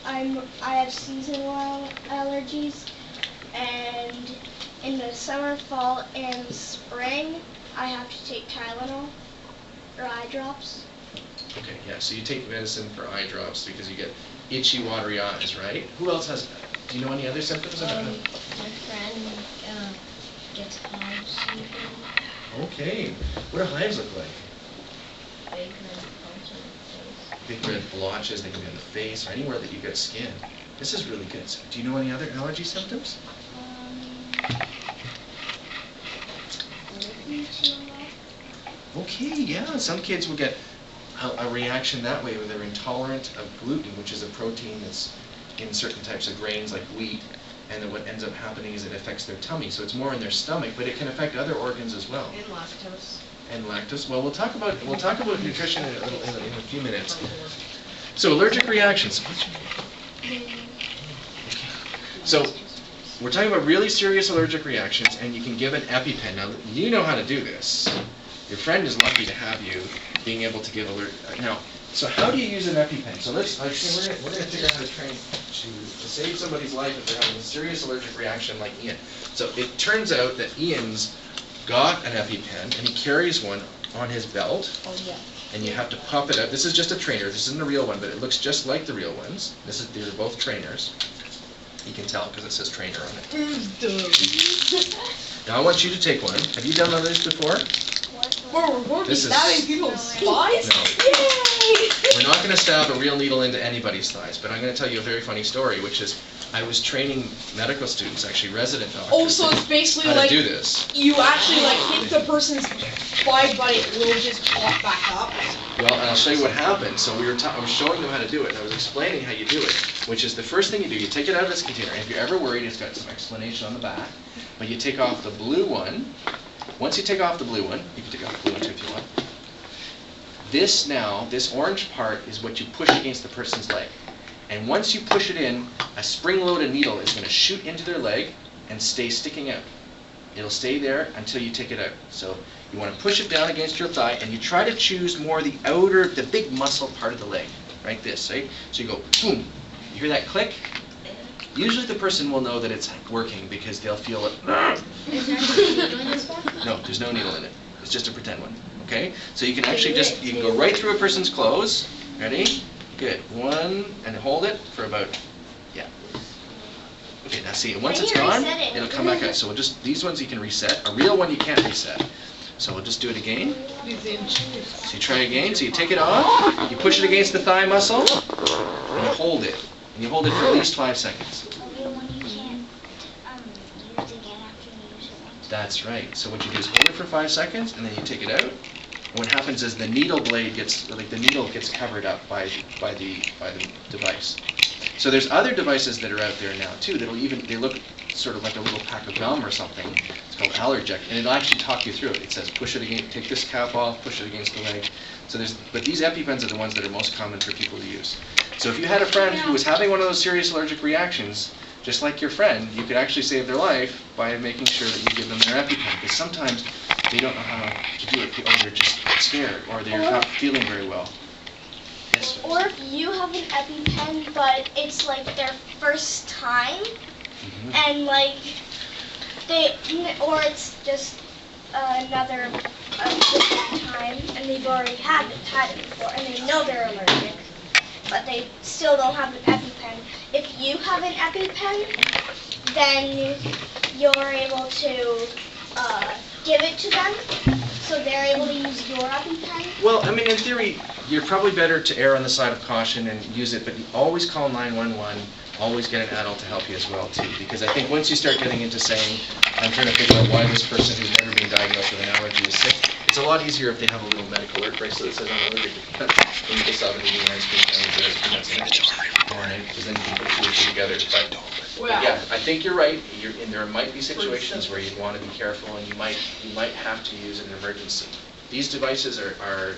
I have seasonal allergies, and in the summer, fall, and spring, I have to take Tylenol or eye drops. Okay, yeah, so you take medicine for eye drops because you get itchy, watery eyes, right? Who else has, do you know any other symptoms of that? My friend gets hives. Okay, what do hives look like? Big red bumps on the face. Big red blotches, they can be on the face or anywhere that you get skin. This is really good. So, do you know any other allergy symptoms? Okay, yeah, some kids will get a reaction that way where they're intolerant of gluten, which is a protein that's in certain types of grains like wheat, and then what ends up happening is it affects their tummy. So it's more in their stomach, but it can affect other organs as well. And lactose. And lactose. Well, we'll talk about nutrition in a few minutes. So allergic reactions. What's your name? Okay. So we're talking about really serious allergic reactions, and you can give an EpiPen. Now, you know how to do this. Your friend is lucky to have you being able to give Now, so how do you use an EpiPen? So we're going to figure out how to train to save somebody's life if they're having a serious allergic reaction like Ian. So it turns out that Ian's got an EpiPen, and he carries one on his belt. Oh, yeah. And you have to pop it out. This is just a trainer. This isn't a real one, but it looks just like the real ones. They're both trainers. You can tell because it says trainer on it. Now I want you to take one. Have you done one of these before? We're going to be stabbing people's thighs? No. Yay! We're not going to stab a real needle into anybody's thighs, but I'm going to tell you a very funny story, which is I was training medical students, actually resident doctors, Oh, so it's basically how like to do this. you actually like hit the person's thigh, but it will just pop back up. Well, and I'll show you what happened. So I was showing them how to do it, and I was explaining how you do it, which is the first thing you do, you take it out of this container, and if you're ever worried, it's got some explanation on the back, but you take off the blue one. Once you take off the blue one, you can take off the blue one too if you want. This orange part is what you push against the person's leg. And once you push it in, a spring-loaded needle is going to shoot into their leg and stay sticking out. It'll stay there until you take it out. So you want to push it down against your thigh, and you try to choose more the outer, the big muscle part of the leg, right? This, right? So you go, boom. You hear that click? Usually the person will know that it's working because they'll feel it. Is there any needle in this one? No, there's no needle in it. It's just a pretend one. Okay? So you can actually you can go right through a person's clothes. Ready? Good. One, and hold it for about, yeah. Okay, now see, once it's gone, it'll come back out. So these ones you can reset. A real one you can't reset. So we'll just do it again. So you try again. So you take it off, you push it against the thigh muscle, and you hold it. And you hold it for at least 5 seconds. That's right. So what you do is hold it for 5 seconds, and then you take it out. And what happens is the needle blade gets covered up by the device. So there's other devices that are out there now too they look sort of like a little pack of gum or something. It's called Allergic, and it'll actually talk you through it. It says push it against, take this cap off, push it against the leg. So but these EpiPens are the ones that are most common for people to use. So if you had a friend who was having one of those serious allergic reactions, just like your friend, you could actually save their life by making sure that you give them their EpiPen, because sometimes they don't know how to do it, or they're just scared, or they're not feeling very well. Yes. Or if you have an EpiPen, but it's like their first time, and like or it's just another different time, and they've already had it before, and they know they're allergic, but they still don't have an EpiPen. If you have an EpiPen, then you're able to give it to them, so they're able to use your EpiPen. Well, I mean, in theory, you're probably better to err on the side of caution and use it, but you always call 911. Always get an adult to help you as well, too, because I think once you start getting into saying, I'm trying to figure out why this person who's never been diagnosed with an allergy is sick, it's a lot easier if they have a little medical alert bracelet that says I'm allergic to peanuts. Then you just have an eating ice cream and there's peanuts in it. All right, because then you can put two or two together. But yeah, I think you're right. And there might be situations where you'd want to be careful, and you might have to use an emergency. These devices are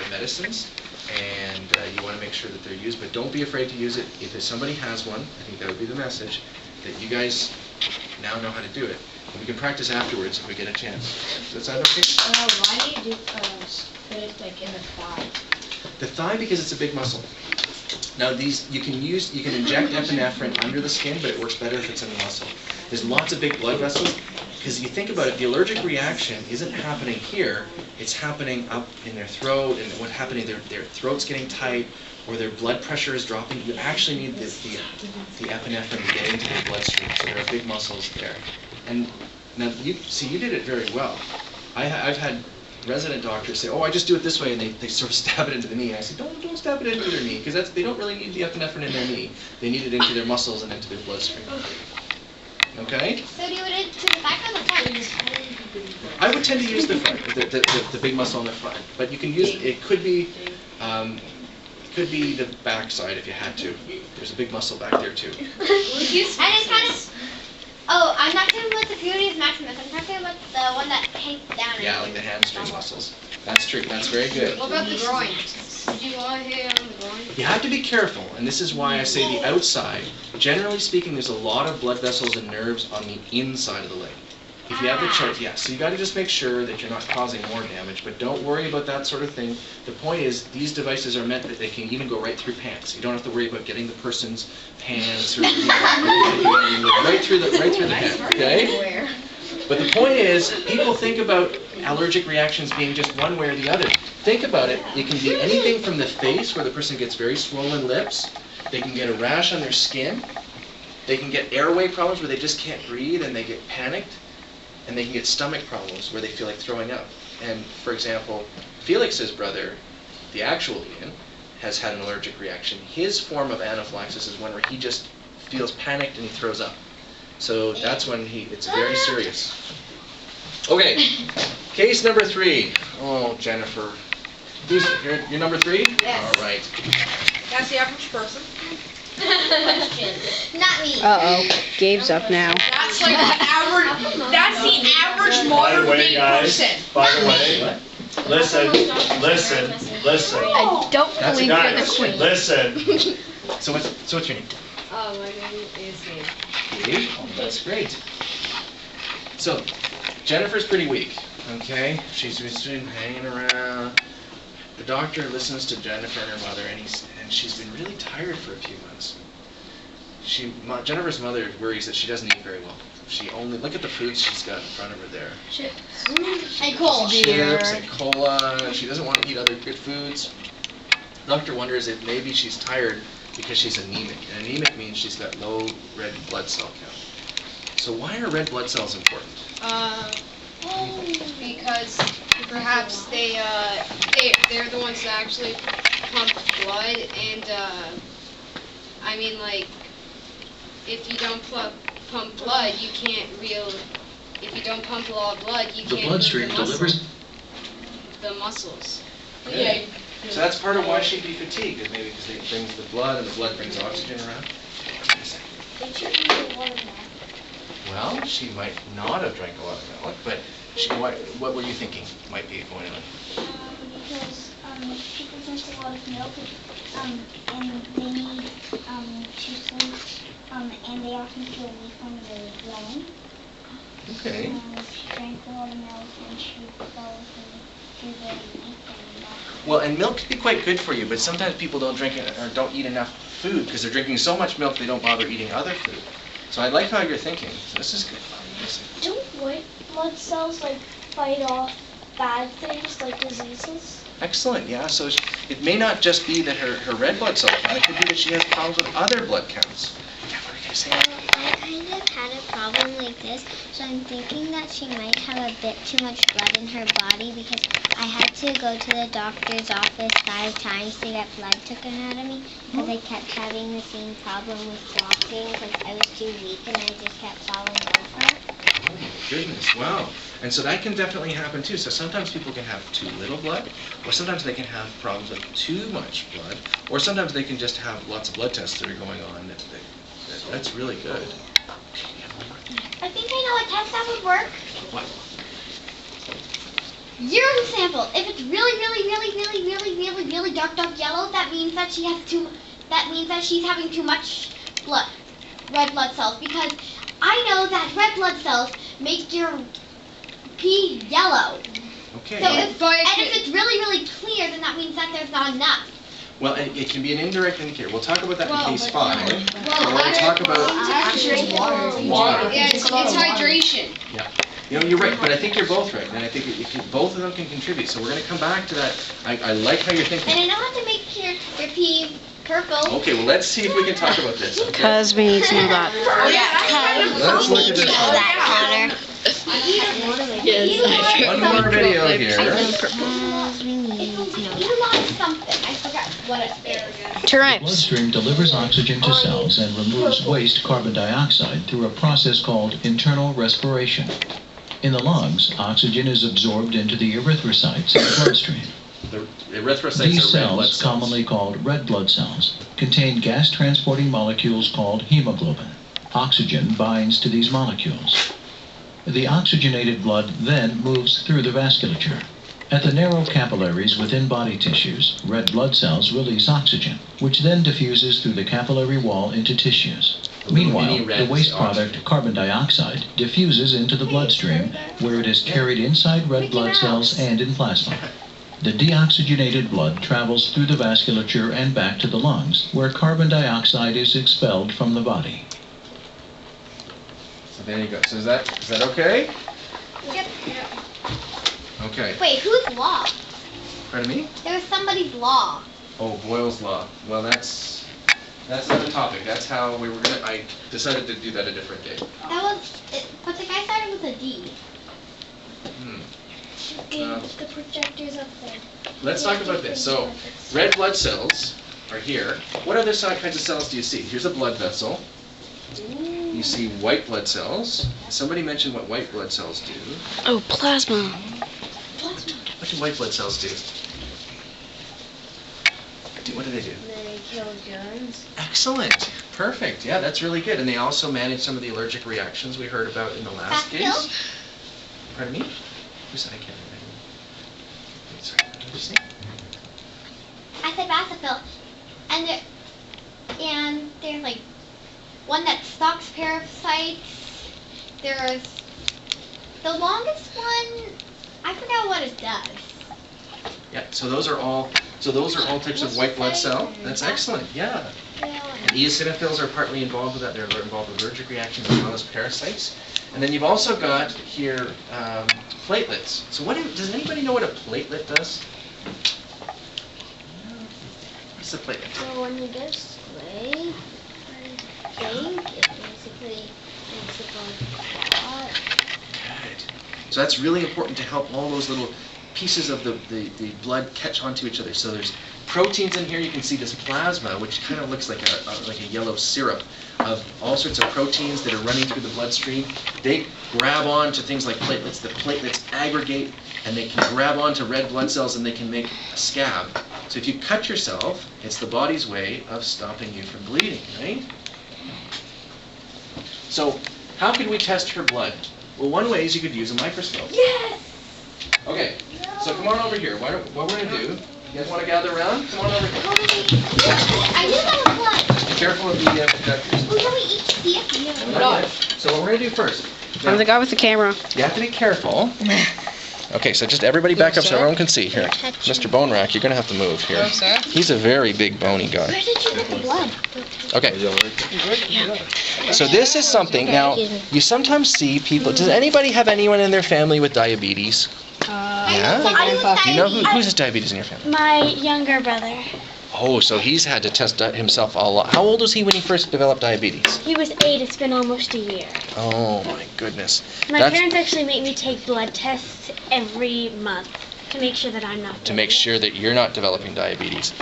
medicines, and you want to make sure that they're used, but don't be afraid to use it. If somebody has one, I think that would be the message, that you guys now know how to do it. And we can practice afterwards if we get a chance. Does that sound okay? Why do you put it like in the thigh? The thigh, because it's a big muscle. Now you can inject epinephrine under the skin, but it works better if it's in the muscle. There's lots of big blood vessels, because you think about it, the allergic reaction isn't happening here, it's happening up in their throat, and what's happening, their throat's getting tight, or their blood pressure is dropping. You actually need the epinephrine to get into their bloodstream, so there are big muscles there. And now, you did it very well. I've had resident doctors say, oh, I just do it this way, and they sort of stab it into the knee. And I say, don't stab it into their knee, because they don't really need the epinephrine in their knee. They need it into their muscles and into their bloodstream. Okay? So do you do it to the back or the front? I would tend to use the front, the big muscle on the front. But you can use it. Could be the back side if you had to. There's a big muscle back there too. And it's kind of. Oh, I'm not talking about the gluteus maximus. I'm talking about the one that hangs down. Yeah, like the hamstring muscles. That's true. That's very good. What about the groin? Would you want to hit on the groin? You have to be careful, and this is why I say the outside. Generally speaking, there's a lot of blood vessels and nerves on the inside of the leg. If you have the choice, yeah, so you got to just make sure that you're not causing more damage, but don't worry about that sort of thing. The point is, these devices are meant that they can even go right through pants. You don't have to worry about getting the person's pants or right through the pants, okay? But the point is, people think about allergic reactions being just one way or the other. Think about it. It can be anything from the face, where the person gets very swollen lips. They can get a rash on their skin. They can get airway problems where they just can't breathe and they get panicked. And they can get stomach problems where they feel like throwing up. And for example, Felix's brother, the actual Ian, has had an allergic reaction. His form of anaphylaxis is one where he just feels panicked and he throws up. So that's when it's very serious. Okay, case number 3. Oh, Jennifer. You're number 3? Yes. All right. That's the average person. Not me. Gabe's up now. That's like the average. That's the average modern day person. By the way, listen. I don't That's believe a you're guy. the queen. Listen. So what's your name? Oh, my name is Gabe. Gabe? Oh, that's great. So, Jennifer's pretty weak, okay? She's been hanging around. The doctor listens to Jennifer and her mother, and she's been really tired for a few months. Jennifer's mother worries that she doesn't eat very well. She only, look at the foods she's got in front of her there. Chips. And cola. Chips and cola. She doesn't want to eat other good foods. The doctor wonders if maybe she's tired because she's anemic. And anemic means she's got low red blood cell count. So why are red blood cells important? Because perhaps they're the ones that actually pump blood, and I mean, like, if you don't pump blood, you can't if you don't pump a lot of blood, you can't bloodstream delivers the muscles. Yeah. So that's part of why she'd be fatigued, is maybe because it brings the blood, and the blood brings oxygen around. Did she drink a lot of milk? Well, she might not have drank a lot of milk, but what were you thinking might be going on? Because people drink a lot of milk, and they need to sleep, and they often feel weak when they're growing. Okay. She drank a lot of milk, and she fell through very weak and not. Well, and milk can be quite good for you, but sometimes people don't drink it or don't eat enough food because they're drinking so much milk they don't bother eating other food. So I like how you're thinking. This is good. Don't white blood cells fight off bad things like diseases? Excellent, yeah. So it may not just be that her red blood cell count, it could be that she has problems with other blood counts. Yeah, what are you going to say? I kind of had a problem like this, so I'm thinking that she might have a bit too much blood in her body because I had to go to the doctor's office 5 times to get blood taken out of me because I kept having the same problem with walking because I was too weak and I just kept falling over. Oh my goodness, wow. And so that can definitely happen too. So sometimes people can have too little blood, or sometimes they can have problems with too much blood, or sometimes they can just have lots of blood tests that are going on. That's really good. I think I know a test that would work. What? Urine sample. If it's really dark yellow, that means that she's having too much red blood cells. Because I know that red blood cells make your pee yellow. Okay. So if it's really clear, then that means that there's not enough. Well, it can be an indirect indicator. We'll talk about that in case 5. Well, We'll talk about water. Yeah, it's hydration. Yeah. You know, you're right, but I think you're both right, and I think both of them can contribute. So we're going to come back to that. I like how you're thinking. And I know how to make your pee purple. Okay, well, let's see if we can talk about this. Okay? Because we need to know that. Let's look at this. That, Connor. One more video here. You lost something. I forgot what it is. Bloodstream delivers oxygen to cells and removes waste carbon dioxide through a process called internal respiration. In the lungs, oxygen is absorbed into the erythrocytes in the bloodstream. The erythrocytes These are red blood cells, commonly called red blood cells, contain gas-transporting molecules called hemoglobin. Oxygen binds to these molecules. The oxygenated blood then moves through the vasculature. At the narrow capillaries within body tissues, red blood cells release oxygen, which then diffuses through the capillary wall into tissues. Meanwhile, the waste product, carbon dioxide, diffuses into the bloodstream, where it is carried inside red blood cells and in plasma. The deoxygenated blood travels through the vasculature and back to the lungs, where carbon dioxide is expelled from the body. So there you go. So is that okay? Yep. Okay. Wait, whose law? Pardon me? There was somebody's law. Oh, Boyle's law. Well, that's another topic. That's how we were gonna. I decided to do that a different day. That was, but the guy started with a D. The projector's up there. Let's talk about this. So, red blood cells are here. What other kinds of cells do you see? Here's a blood vessel. You see white blood cells. Somebody mentioned what white blood cells do. Oh, plasma. What do white blood cells do? What do they do? They kill germs. Excellent. Perfect. Yeah, that's really good. And they also manage some of the allergic reactions we heard about in the last case. Pardon me? Who said I can't remember? Sorry, what did you say? I said basophil, and there's like one that stalks parasites. There's the longest one. I forgot what it does. Yeah. So those are all types of white blood cell. That's excellent. Yeah. And eosinophils are partly involved with that. They're involved with allergic reactions as well as parasites. And then you've also got here platelets. So does anybody know what a platelet does? What's a platelet? So when you get spray, I think it basically makes it go hot. Good. So that's really important to help all those little pieces of the blood catch onto each other. So there's proteins in here. You can see this plasma, which kind of looks like a yellow syrup of all sorts of proteins that are running through the bloodstream. They grab on to things like platelets. The platelets aggregate, and they can grab onto red blood cells, and they can make a scab. So if you cut yourself, it's the body's way of stopping you from bleeding, right? So how could we test her blood? Well, one way is you could use a microscope. Yes! Okay, so come on over here. What we're going to do, you guys want to gather around? Come on over here. I do have a blood. Be careful of the projectors. Well, can we each see it? So what we're going to do first. I'm the guy with the camera. You have to be careful. Okay, so just everybody back up so everyone can see. Here, Mr. Bone Rack, you're going to have to move here. He's a very big bony guy. Where did you get the blood? Okay. So this is something, now, you sometimes see people, does anybody have anyone in their family with diabetes? Yeah? Do you know who has diabetes in your family? My younger brother. Oh, so he's had to test himself a lot. How old was he when he first developed diabetes? He was 8. It's been almost a year. Oh my goodness. My parents actually make me take blood tests every month to make sure that I'm not. To make sure that you're not developing diabetes.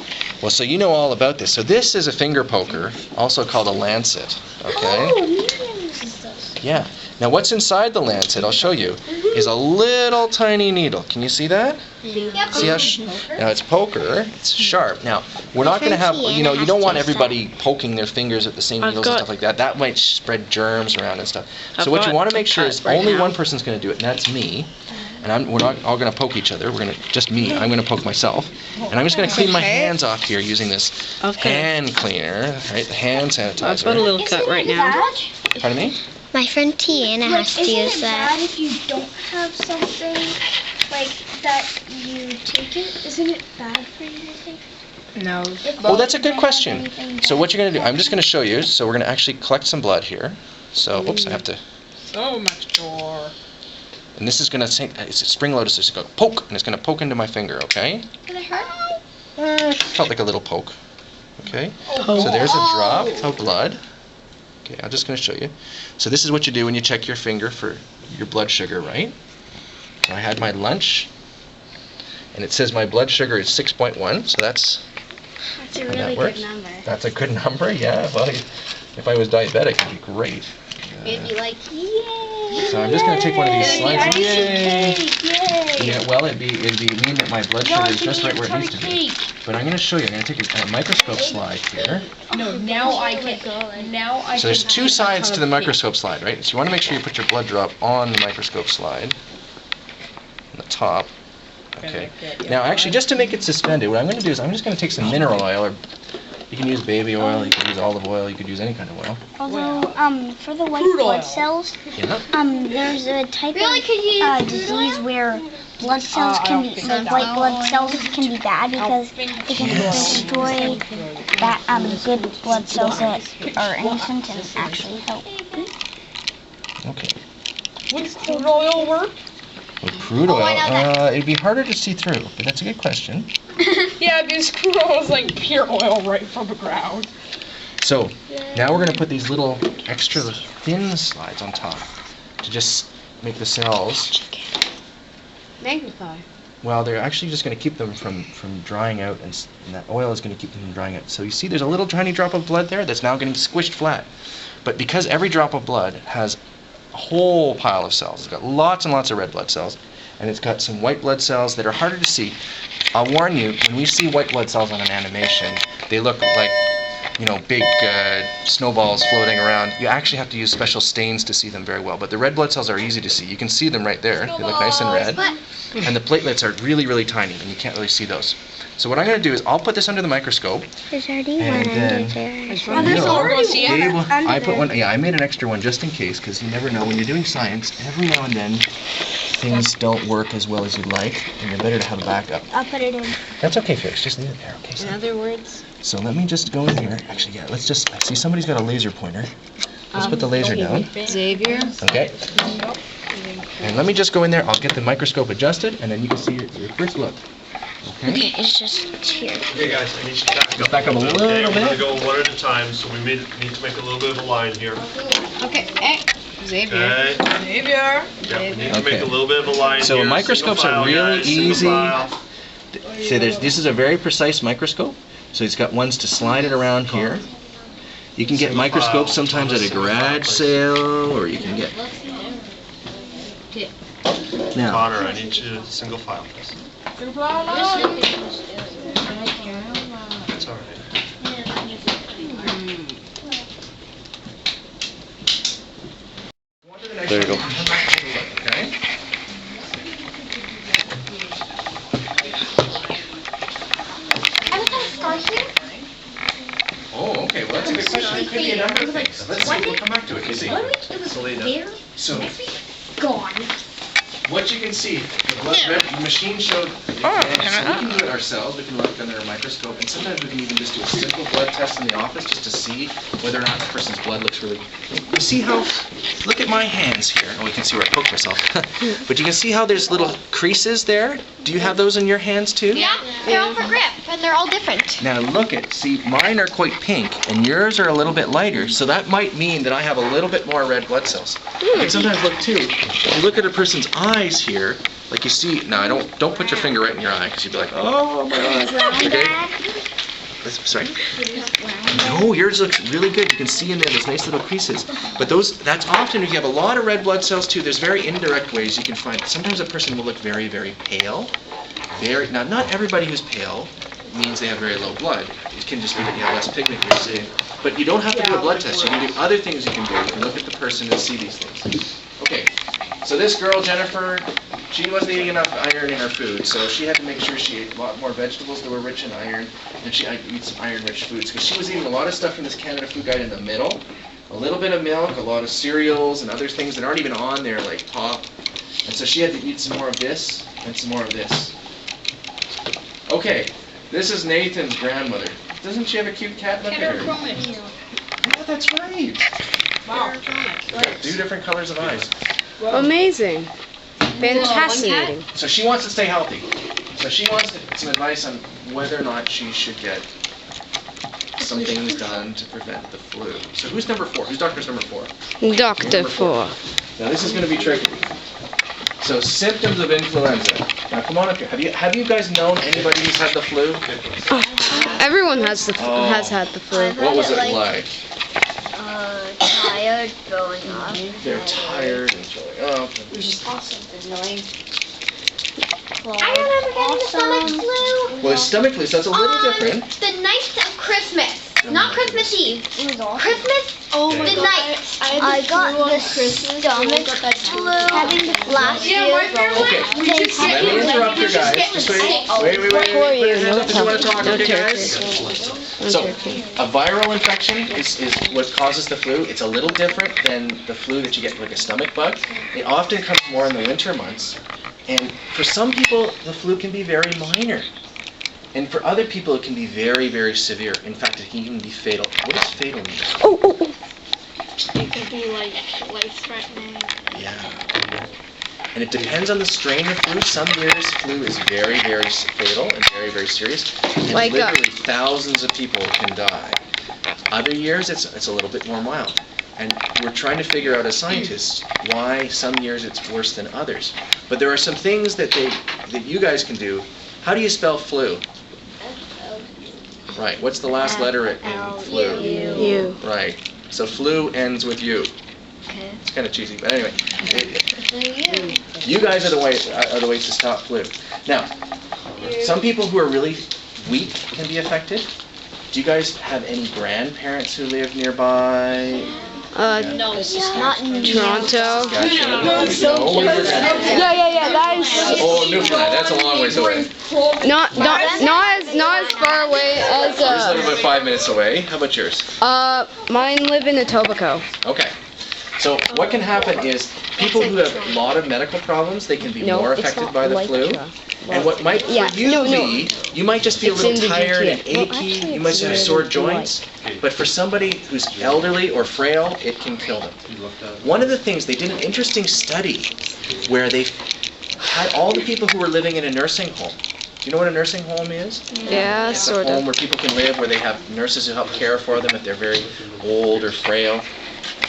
Well, so you know all about this. So this is a finger poker, also called a lancet. Okay. Oh, Miriam uses those. Yeah. Now what's inside the lancet, I'll show you, is a little tiny needle. Can you see that? Yep. See how now it's poker, it's sharp. Now, we're not going to have, you don't want everybody poking their fingers at the same needles and stuff like that. That might spread germs around and stuff. So what you want to make sure is only one person's going to do it, and that's me. And we're not all going to poke each other. We're going to, just me, I'm going to poke myself. And I'm just going to clean my hands off here using this hand cleaner, right, the hand sanitizer. I've got a little cut right now. Pardon me? My friend Tiana has to use that. Isn't it bad if you don't have something like that you take it? Isn't it bad for you to take? No. Well, that's a good question. So what you're going to do, I'm just going to show you. So we're going to actually collect some blood here. So, oops, I have to. So much more. And this is going to, it's a spring lotus. It's going to poke, and it's going to poke into my finger, okay? Does it hurt? Felt like a little poke. Okay? So there's a drop of blood. Okay, I'm just going to show you. So this is what you do when you check your finger for your blood sugar, right? I had my lunch, and it says my blood sugar is 6.1, so that's a really good number. That's a good number, yeah. Well, if I was diabetic, it'd be great. It'd be like, yay! So I'm just going to take one of these slides. Yay! Yay! Yeah, well, it'd mean that my blood sugar is just right where it needs to be. But I'm going to show you. I'm going to take a microscope slide here. No, now I can. So there's two sides to the microscope slide, right? So you want to make sure you put your blood drop on the microscope slide, on the top. Okay. Now, actually, just to make it suspended, what I'm going to do is I'm just going to take some mineral oil, or you can use baby oil, you can use olive oil, you could use any kind of oil. Although, for the white blood cells, Yeah. there's a type of disease where blood cells can be, like white blood cells can be bad because they can destroy that good blood cells that are innocent and actually help. Okay. Would crude oil work? With crude oil, it'd be harder to see through, but that's a good question. Yeah, because crude oil is like pure oil right from the ground. So, now we're going to put these little extra thin slides on top to just make the cells, Magnify. well, they're actually just going to keep them from drying out, and that oil is going to keep them from drying out. So you see there's a little tiny drop of blood there that's now getting squished flat. But because every drop of blood has a whole pile of cells, it's got lots and lots of red blood cells, and it's got some white blood cells that are harder to see. I'll warn you, when we see white blood cells on an animation, they look like, you know, big snowballs floating around. You actually have to use special stains to see them very well. But the red blood cells are easy to see. You can see them right there. They look nice and red. And the platelets are really, really tiny, and you can't really see those. So what I'm going to do is I'll put this under the microscope. There's already And one then- under there. I put one. Yeah, I made an extra one just in case, because you never know when you're doing science. Every now and then, things don't work as well as you'd like, and you're better to have a backup. I'll put it in. That's okay, Felix. Just leave it there. Okay. In other words, So let me just go in here. Actually, yeah. Let's just. I see somebody's got a laser pointer. Let's put the laser down. Xavier. Okay. And let me just go in there. I'll get the microscope adjusted, and then you can see your first look. Okay. Okay, it's just here. Okay, guys, I need you to back up. Back up a little Okay, we're going to bit. go one at a time, so we need to make a little bit of a line here. Okay, hey, Xavier. Okay. Xavier. Yeah, we need to make Okay. a little bit of a line So here. microscopes Single are file, really guys, single easy. file. See, this is a very precise microscope. So it's got ones to slide it around here. You can get Single microscopes file. sometimes at a Single file, garage please. sale, or you can get. Now, Connor, I need you to single file this. It's all right. there you go. Okay. I was on a scar here. Oh, okay. Well, that's a good question. It could be a number of things. Let's see. We'll come back to it. You see. It was there. So, Gone. what you can see, the blood red machine showed. And so we can do it ourselves. We can look under a microscope, and sometimes we can even just do a simple blood test in the office just to see whether or not the person's blood looks really. You see how? Look at my hands here. Oh, you can see where I poked myself. But you can see how there's little creases there. Do you have those in your hands too? Yeah, they're all for grip, and they're all different. Now look at, see, mine are quite pink, and yours are a little bit lighter, so that might mean that I have a little bit more red blood cells. You can sometimes look too, if you look at a person's eyes here, like you see, now don't put your finger right in your eye, because you'd be like, oh my eye. Okay? Sorry? No, yours looks really good. You can see in there those nice little creases. But that's often if you have a lot of red blood cells too, there's very indirect ways you can find. Sometimes a person will look very, very pale. Now, not everybody who's pale means they have very low blood. It can just be that you have less pigment you're seeing. But you don't have to do a blood test. You can do other things you can do. You can look at the person and see these things. Okay, so this girl, Jennifer, she wasn't eating enough iron in her food, so she had to make sure she ate a lot more vegetables that were rich in iron, and she had to eat some iron-rich foods, because she was eating a lot of stuff from this Canada Food Guide in the middle, a little bit of milk, a lot of cereals, and other things that aren't even on there, like pop, and so she had to eat some more of this, and some more of this. Okay, this is Nathan's grandmother. Doesn't she have a cute cat? Look at her. Yeah, that's right. Wow. Got 2 different colors of eyes. Amazing. Fantastic. So she wants to stay healthy. So she wants some advice on whether or not she should get some things done to prevent the flu. So who's number 4? Who's doctor's number 4? Dr. Number 4. Now this is going to be tricky. So symptoms of influenza. Now come on up here. Have you guys known anybody who's had the flu? Everyone has had the flu. What was it like? Tired, throwing up. They're tired and throwing up. It was just awesome. Annoying. I remember getting the stomach flu. Well, it's stomach flu, so it's a little different. The night of Christmas. Not Christmas Eve. It was awesome. Christmas Oh my Good god. night. I got the stomach flu having the last year. Okay, let me interrupt you guys. Just wait. For you, no Did you want to talk, no okay, turkey. guys? So, a viral infection is what causes the flu. It's a little different than the flu that you get like a stomach bug. It often comes more in the winter months. And for some people, the flu can be very minor. And for other people, it can be very, very severe. In fact, it can even be fatal. What does fatal mean? It could be like life-threatening. Yeah. And it depends on the strain of flu. Some years, flu is very, very fatal and very, very serious. And Like, literally thousands of people can die. Other years, it's a little bit more mild. And we're trying to figure out as scientists why some years it's worse than others. But there are some things that you guys can do. How do you spell flu? Right. What's the last letter in flu? You. Right. So flu ends with U. It's kind of cheesy, but anyway. You guys are the way to stop flu. Now, some people who are really weak can be affected. Do you guys have any grandparents who live nearby? No. Not in Toronto. Gotcha. Yeah, that is Oh, Newfoundland. That's a long ways away. not as far away as Yours live about 5 minutes away. How about yours? mine live in Etobicoke. Okay. So what can happen is people who have a lot of medical problems, they can be No, more it's affected not by the like flu. And what might for you be, you might just be a It's little in the tired GTA. and achy, Well, actually, you might it's have really sore light. joints, but for somebody who's elderly or frail, it can kill them. One of the things, they did an interesting study where they had all the people who were living in a nursing home. Do you know what a nursing home is? Yeah, It's a sort home of. where people can live, where they have nurses who help care for them if they're very old or frail.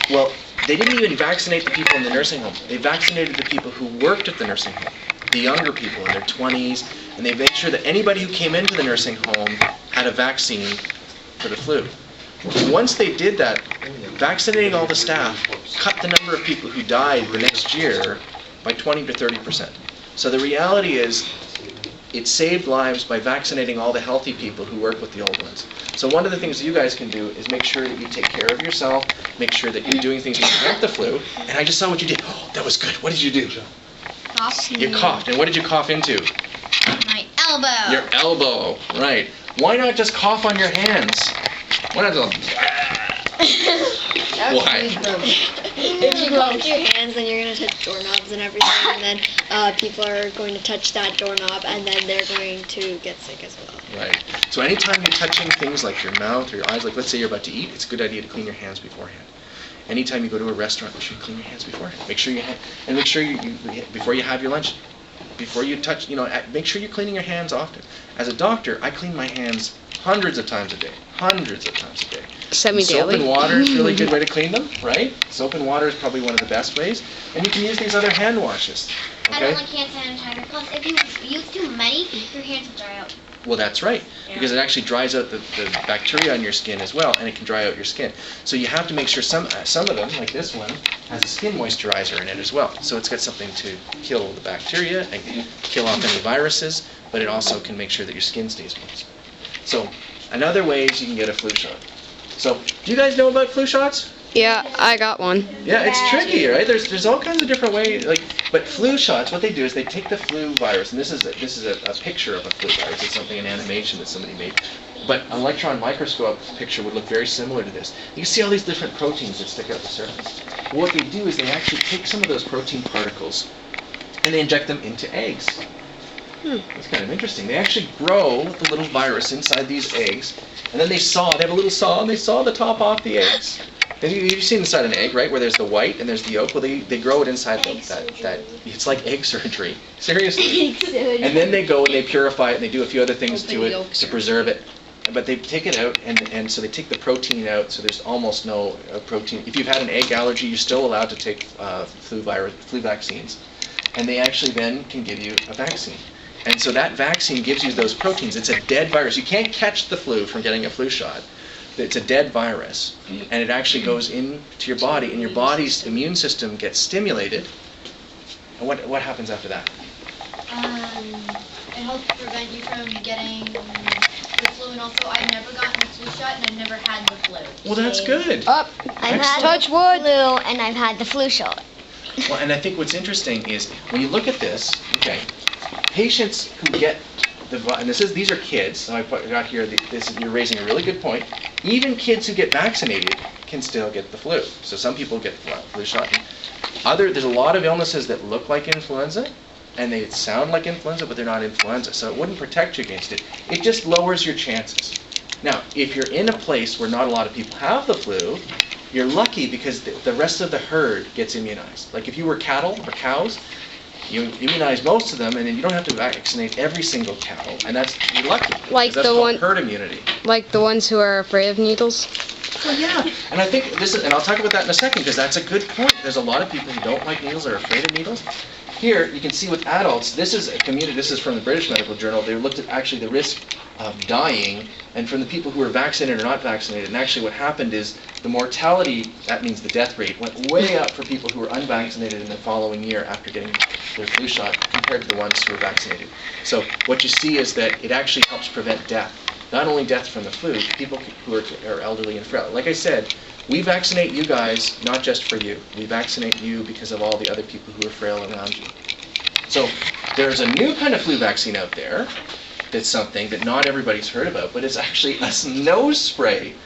Well, they didn't even vaccinate the people in the nursing home. They vaccinated the people who worked at the nursing home, the younger people in their 20s, and they made sure that anybody who came into the nursing home had a vaccine for the flu. Once they did that, vaccinating all the staff cut the number of people who died the next year by 20 to 30%. So the reality is, it saved lives by vaccinating all the healthy people who work with the old ones. So one of the things you guys can do is make sure that you take care of yourself, make sure that you're doing things to prevent the flu. And I just saw what you did. Oh, that was good. What did you do? You coughed. And what did you cough into? My elbow. Your elbow. Right. Why not just cough on your hands? Why not just... Why? If you cough with your hands, then you're going to touch doorknobs and everything, and then people are going to touch that doorknob, and then they're going to get sick as well. Right. So anytime you're touching things like your mouth or your eyes, like let's say you're about to eat, it's a good idea to clean your hands beforehand. Anytime you go to a restaurant, make sure you clean your hands beforehand. Make sure make sure you before you have your lunch, before you touch, make sure you're cleaning your hands often. As a doctor, I clean my hands hundreds of times a day. Semi-daily. Soap and water is a really good way to clean them, right? Soap and water is probably one of the best ways. And you can use these other hand washes. I Okay? don't like hand sanitizer because if you use too many, your hands will dry out. Well, that's right, because it actually dries out the bacteria on your skin as well, and it can dry out your skin. So you have to make sure some of them, like this one, has a skin moisturizer in it as well. So it's got something to kill the bacteria and kill off any viruses, but it also can make sure that your skin stays moist. So another way is you can get a flu shot. So do you guys know about flu shots? Yeah, I got one. Yeah, it's tricky, right? There's all kinds of different ways. But flu shots, what they do is they take the flu virus, and this is a picture of a flu virus. It's something, an animation that somebody made. But an electron microscope picture would look very similar to this. You can see all these different proteins that stick out the surface. Well, what they do is they actually take some of those protein particles and they inject them into eggs. That's kind of interesting. They actually grow the little virus inside these eggs, and then they have a little saw, and they saw the top off the eggs. And you've seen inside an egg, right, where there's the white and there's the yolk? Well, they grow it inside that. It's like egg surgery. Seriously. And then they go and they purify it, and they do a few other things to it to preserve it. But they take it out, and so they take the protein out, so there's almost no protein. If you've had an egg allergy, you're still allowed to take flu vaccines. And they actually then can give you a vaccine. And so that vaccine gives you those proteins. It's a dead virus. You can't catch the flu from getting a flu shot. It's a dead virus, and it actually goes into your body, and your body's immune system gets stimulated. And what happens after that? It helps prevent you from getting the flu, and also I've never gotten the flu shot, and I've never had the flu. Well, that's good. Up. I've had Touch the wood. flu and I've had the flu shot. Well, and I think what's interesting is when you look at this, okay, patients who get and these are kids. So I got here. You're raising a really good point. Even kids who get vaccinated can still get the flu. So some people get the flu shot. There's a lot of illnesses that look like influenza, and they sound like influenza, but they're not influenza. So it wouldn't protect you against it. It just lowers your chances. Now, if you're in a place where not a lot of people have the flu, you're lucky because the rest of the herd gets immunized. Like if you were cattle or cows, you immunize most of them, and then you don't have to vaccinate every single cow, and you're lucky. Like that's the called one- herd immunity. Like the ones who are afraid of needles? Well, yeah, and I think and I'll talk about that in a second, because that's a good point. There's a lot of people who don't like needles or are afraid of needles. Here, you can see with adults, this is from the British Medical Journal. They looked at actually the risk of dying, and from the people who were vaccinated or not vaccinated. And actually what happened is the mortality, that means the death rate, went way up for people who were unvaccinated in the following year after getting their flu shot compared to the ones who were vaccinated. So what you see is that it actually helps prevent death. Not only death from the flu, people who are elderly and frail. Like I said, we vaccinate you guys not just for you. We vaccinate you because of all the other people who are frail around you. So there's a new kind of flu vaccine out there that's something that not everybody's heard about, but it's actually a nose spray.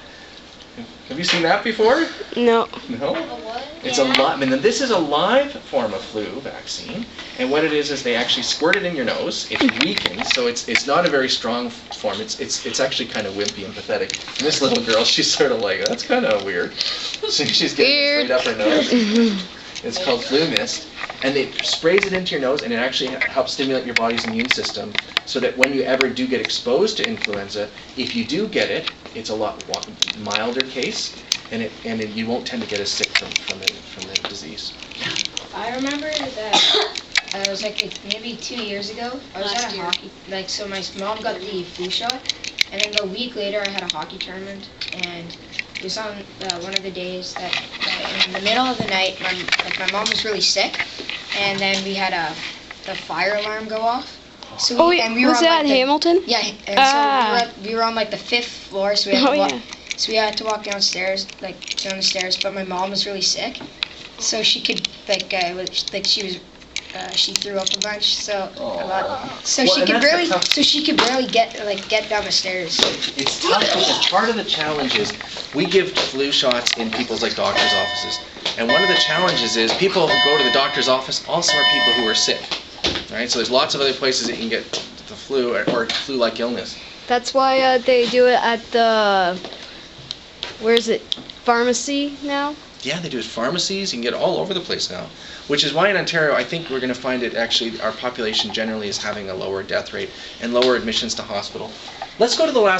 Have you seen that before? No. No? It's this is a live form of flu vaccine, and what it is they actually squirt it in your nose. It's weakened, so it's not a very strong form. It's actually kind of wimpy and pathetic. And this little girl, she's sort of like, that's kind of weird. So she's getting it straight up her nose. It's called flu mist, and it sprays it into your nose, and it actually helps stimulate your body's immune system, so that when you ever do get exposed to influenza, if you do get it, it's a lot milder case, and you won't tend to get as sick from the disease. I remember that I was like maybe 2 years ago. I was at a hockey, so my mom got the flu shot, and then a week later I had a hockey tournament, and it was on one of the days that in the middle of the night, my mom was really sick, and then we had the fire alarm go off. So we was were that Hamilton? Yeah, and so we were on the 5th floor, so we had to walk downstairs, down the stairs. But my mom was really sick, so she could she threw up a bunch, so a lot. So she could barely get down the stairs. It's tough because part of the challenge is we give flu shots in people's doctors' offices, and one of the challenges is people who go to the doctor's office also are people who are sick, right? So there's lots of other places that you can get the flu or flu-like illness. That's why they do it at the, pharmacy now? Yeah, they do it at pharmacies. You can get it all over the place now. Which is why in Ontario, I think we're going to find it actually, our population generally is having a lower death rate and lower admissions to hospital. Let's go to the last